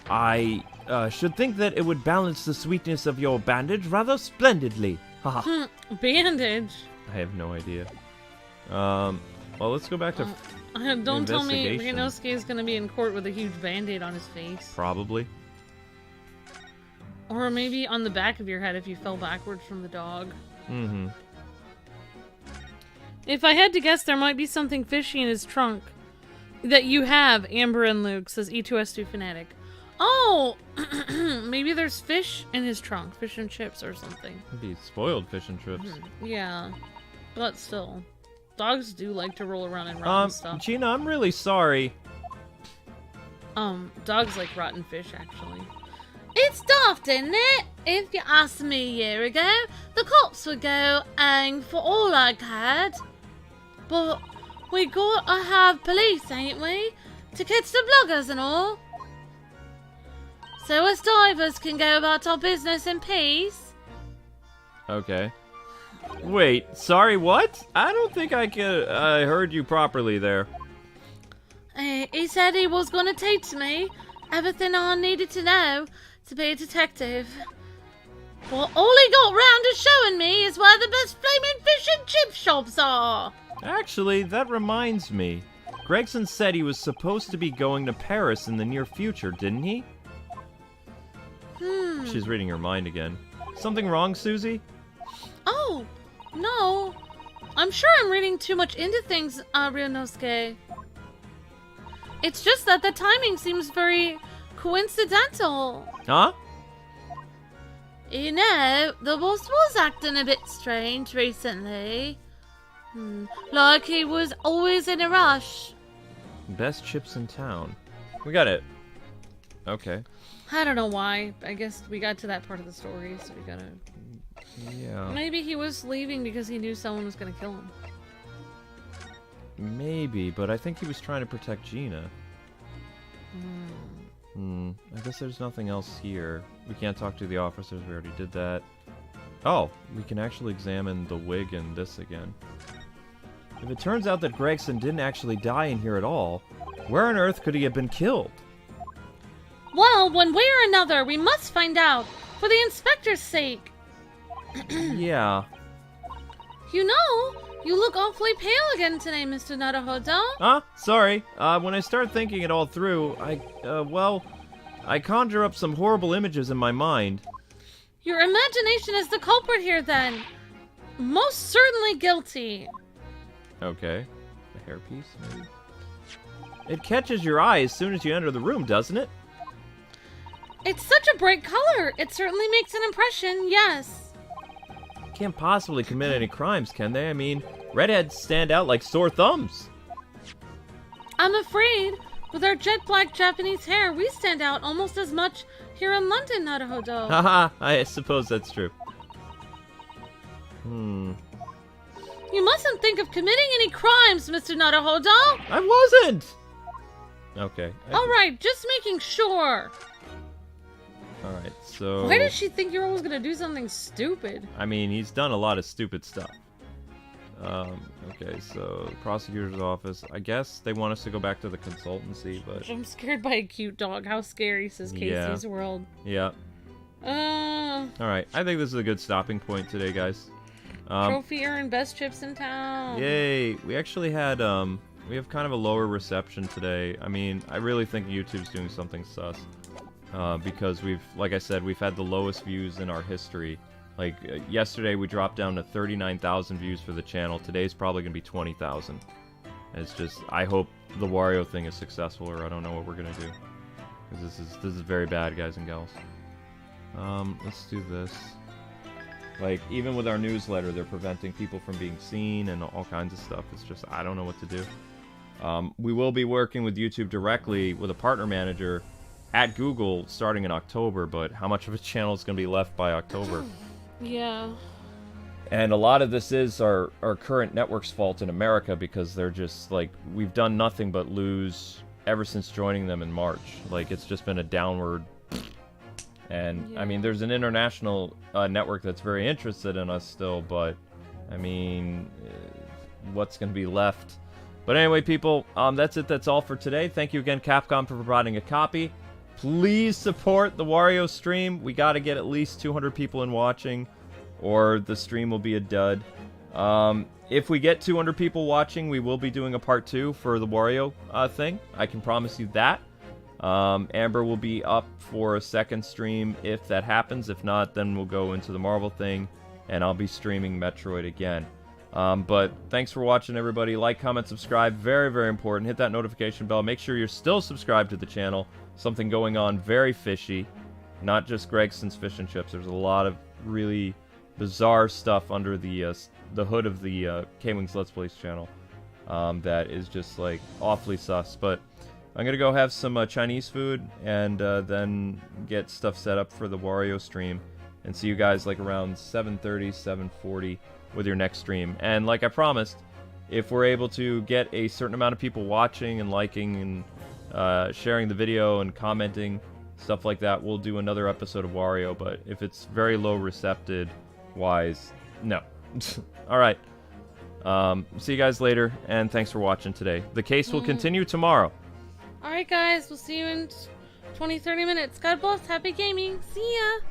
I should think that it would balance the sweetness of your bandage rather splendidly. Haha. Bandage? I have no idea. Well, let's go back to don't tell me investigation. Ryunosuke is going to be in court with a huge band-aid on his face. Probably. Or maybe on the back of your head if you fell backwards from the dog. Mm-hmm. If I had to guess, there might be something fishy in his trunk. That you have, Amber and Luke, says E2S2 Fanatic. Oh! Maybe there's fish in his trunk. Fish and chips or something. Maybe spoiled fish and chips. Yeah. But still. Dogs do like to roll around in rotten stuff. Gina, I'm really sorry. Dogs like rotten fish, actually. It's daft, isn't it? If you asked me a year ago, the cops would go hang for all I cared. But we gotta have police, ain't we? To catch the bloggers and all. So us divers can go about our business in peace. Okay. Wait, sorry, what? I don't think I heard you properly there. He said he was gonna teach me everything I needed to know to be a detective. Well, all he got round to showing me is where the best flaming fish and chip shops are. Actually, that reminds me. Gregson said he was supposed to be going to Paris in the near future, didn't he? She's reading her mind again. Something wrong, Susie? Oh, no. I'm sure I'm reading too much into things, Ryunosuke. It's just that the timing seems very coincidental. Huh? You know, the boss was acting a bit strange recently. Like he was always in a rush. Best chips in town. We got it. Okay. I don't know why. I guess we got to that part of the story, so we gotta... Yeah. Maybe he was leaving because he knew someone was gonna kill him. Maybe, but I think he was trying to protect Gina. I guess there's nothing else here. We can't talk to the officers, we already did that. Oh, we can actually examine the wig and this again. If it turns out that Gregson didn't actually die in here at all, where on earth could he have been killed? Well, one way or another, we must find out, for the inspector's sake. Yeah. You know, you look awfully pale again today, Mr. Naruhodo. Sorry. When I start thinking it all through, I conjure up some horrible images in my mind. Your imagination is the culprit here, then. Most certainly guilty. Okay. A hairpiece, maybe? It catches your eye as soon as you enter the room, doesn't it? It's such a bright color. It certainly makes an impression, yes. Can't possibly commit any crimes, can they? I mean, redheads stand out like sore thumbs. I'm afraid, with our jet black Japanese hair, we stand out almost as much here in London, Naruhodo. Haha, I suppose that's true. You mustn't think of committing any crimes, Mr. Naruhodo. I wasn't! Okay. Alright, just making sure. Alright, so... Why did she think you were always gonna do something stupid? I mean, he's done a lot of stupid stuff. Okay, so the prosecutor's office. I guess they want us to go back to the consultancy, but... I'm scared by a cute dog. How scary, says Casey's World. Yeah. Alright, I think this is a good stopping point today, guys. Trophy earned, best chips in town. Yay! We actually had, we have kind of a lower reception today. I mean, I really think YouTube's doing something sus. Because like I said, we've had the lowest views in our history. Like, yesterday we dropped down to 39,000 views for the channel. Today's probably going to be 20,000. It's just, I hope the Wario thing is successful, or I don't know what we're going to do. Because this is very bad, guys and gals. Let's do this. Like, even with our newsletter, they're preventing people from being seen and all kinds of stuff. It's just, I don't know what to do. We will be working with YouTube directly with a partner manager at Google starting in October, but how much of a channel is going to be left by October? Yeah. And a lot of this is our current network's fault in America, because they're just, like, we've done nothing but lose ever since joining them in March. Like, it's just been a downward... And, yeah. I mean, there's an international network that's very interested in us still, but, I mean, what's going to be left? But anyway, people, that's it. That's all for today. Thank you again, Capcom, for providing a copy. Please support the Wario stream. We got to get at least 200 people in watching, or the stream will be a dud. If we get 200 people watching, we will be doing a part 2 for the Wario thing. I can promise you that. Amber will be up for a second stream if that happens. If not, then we'll go into the Marvel thing, and I'll be streaming Metroid again. But thanks for watching, everybody. Like, comment, subscribe. Very, very important. Hit that notification bell. Make sure you're still subscribed to the channel. Something going on very fishy. Not just Gregson's Fish and Chips. There's a lot of really bizarre stuff under the hood of the KwingsLetsPlays channel that is just, like, awfully sus. But I'm going to go have some Chinese food and then get stuff set up for the Wario stream. And see you guys, like, around 7:30, 7:40 with your next stream. And like I promised, if we're able to get a certain amount of people watching and liking and sharing the video and commenting, stuff like that, we'll do another episode of Wario. But if it's very low recepted wise, no. Alright. See you guys later, and thanks for watching today. The case will continue tomorrow. Alright, guys, we'll see you in 20-30 minutes. God bless. Happy gaming. See ya.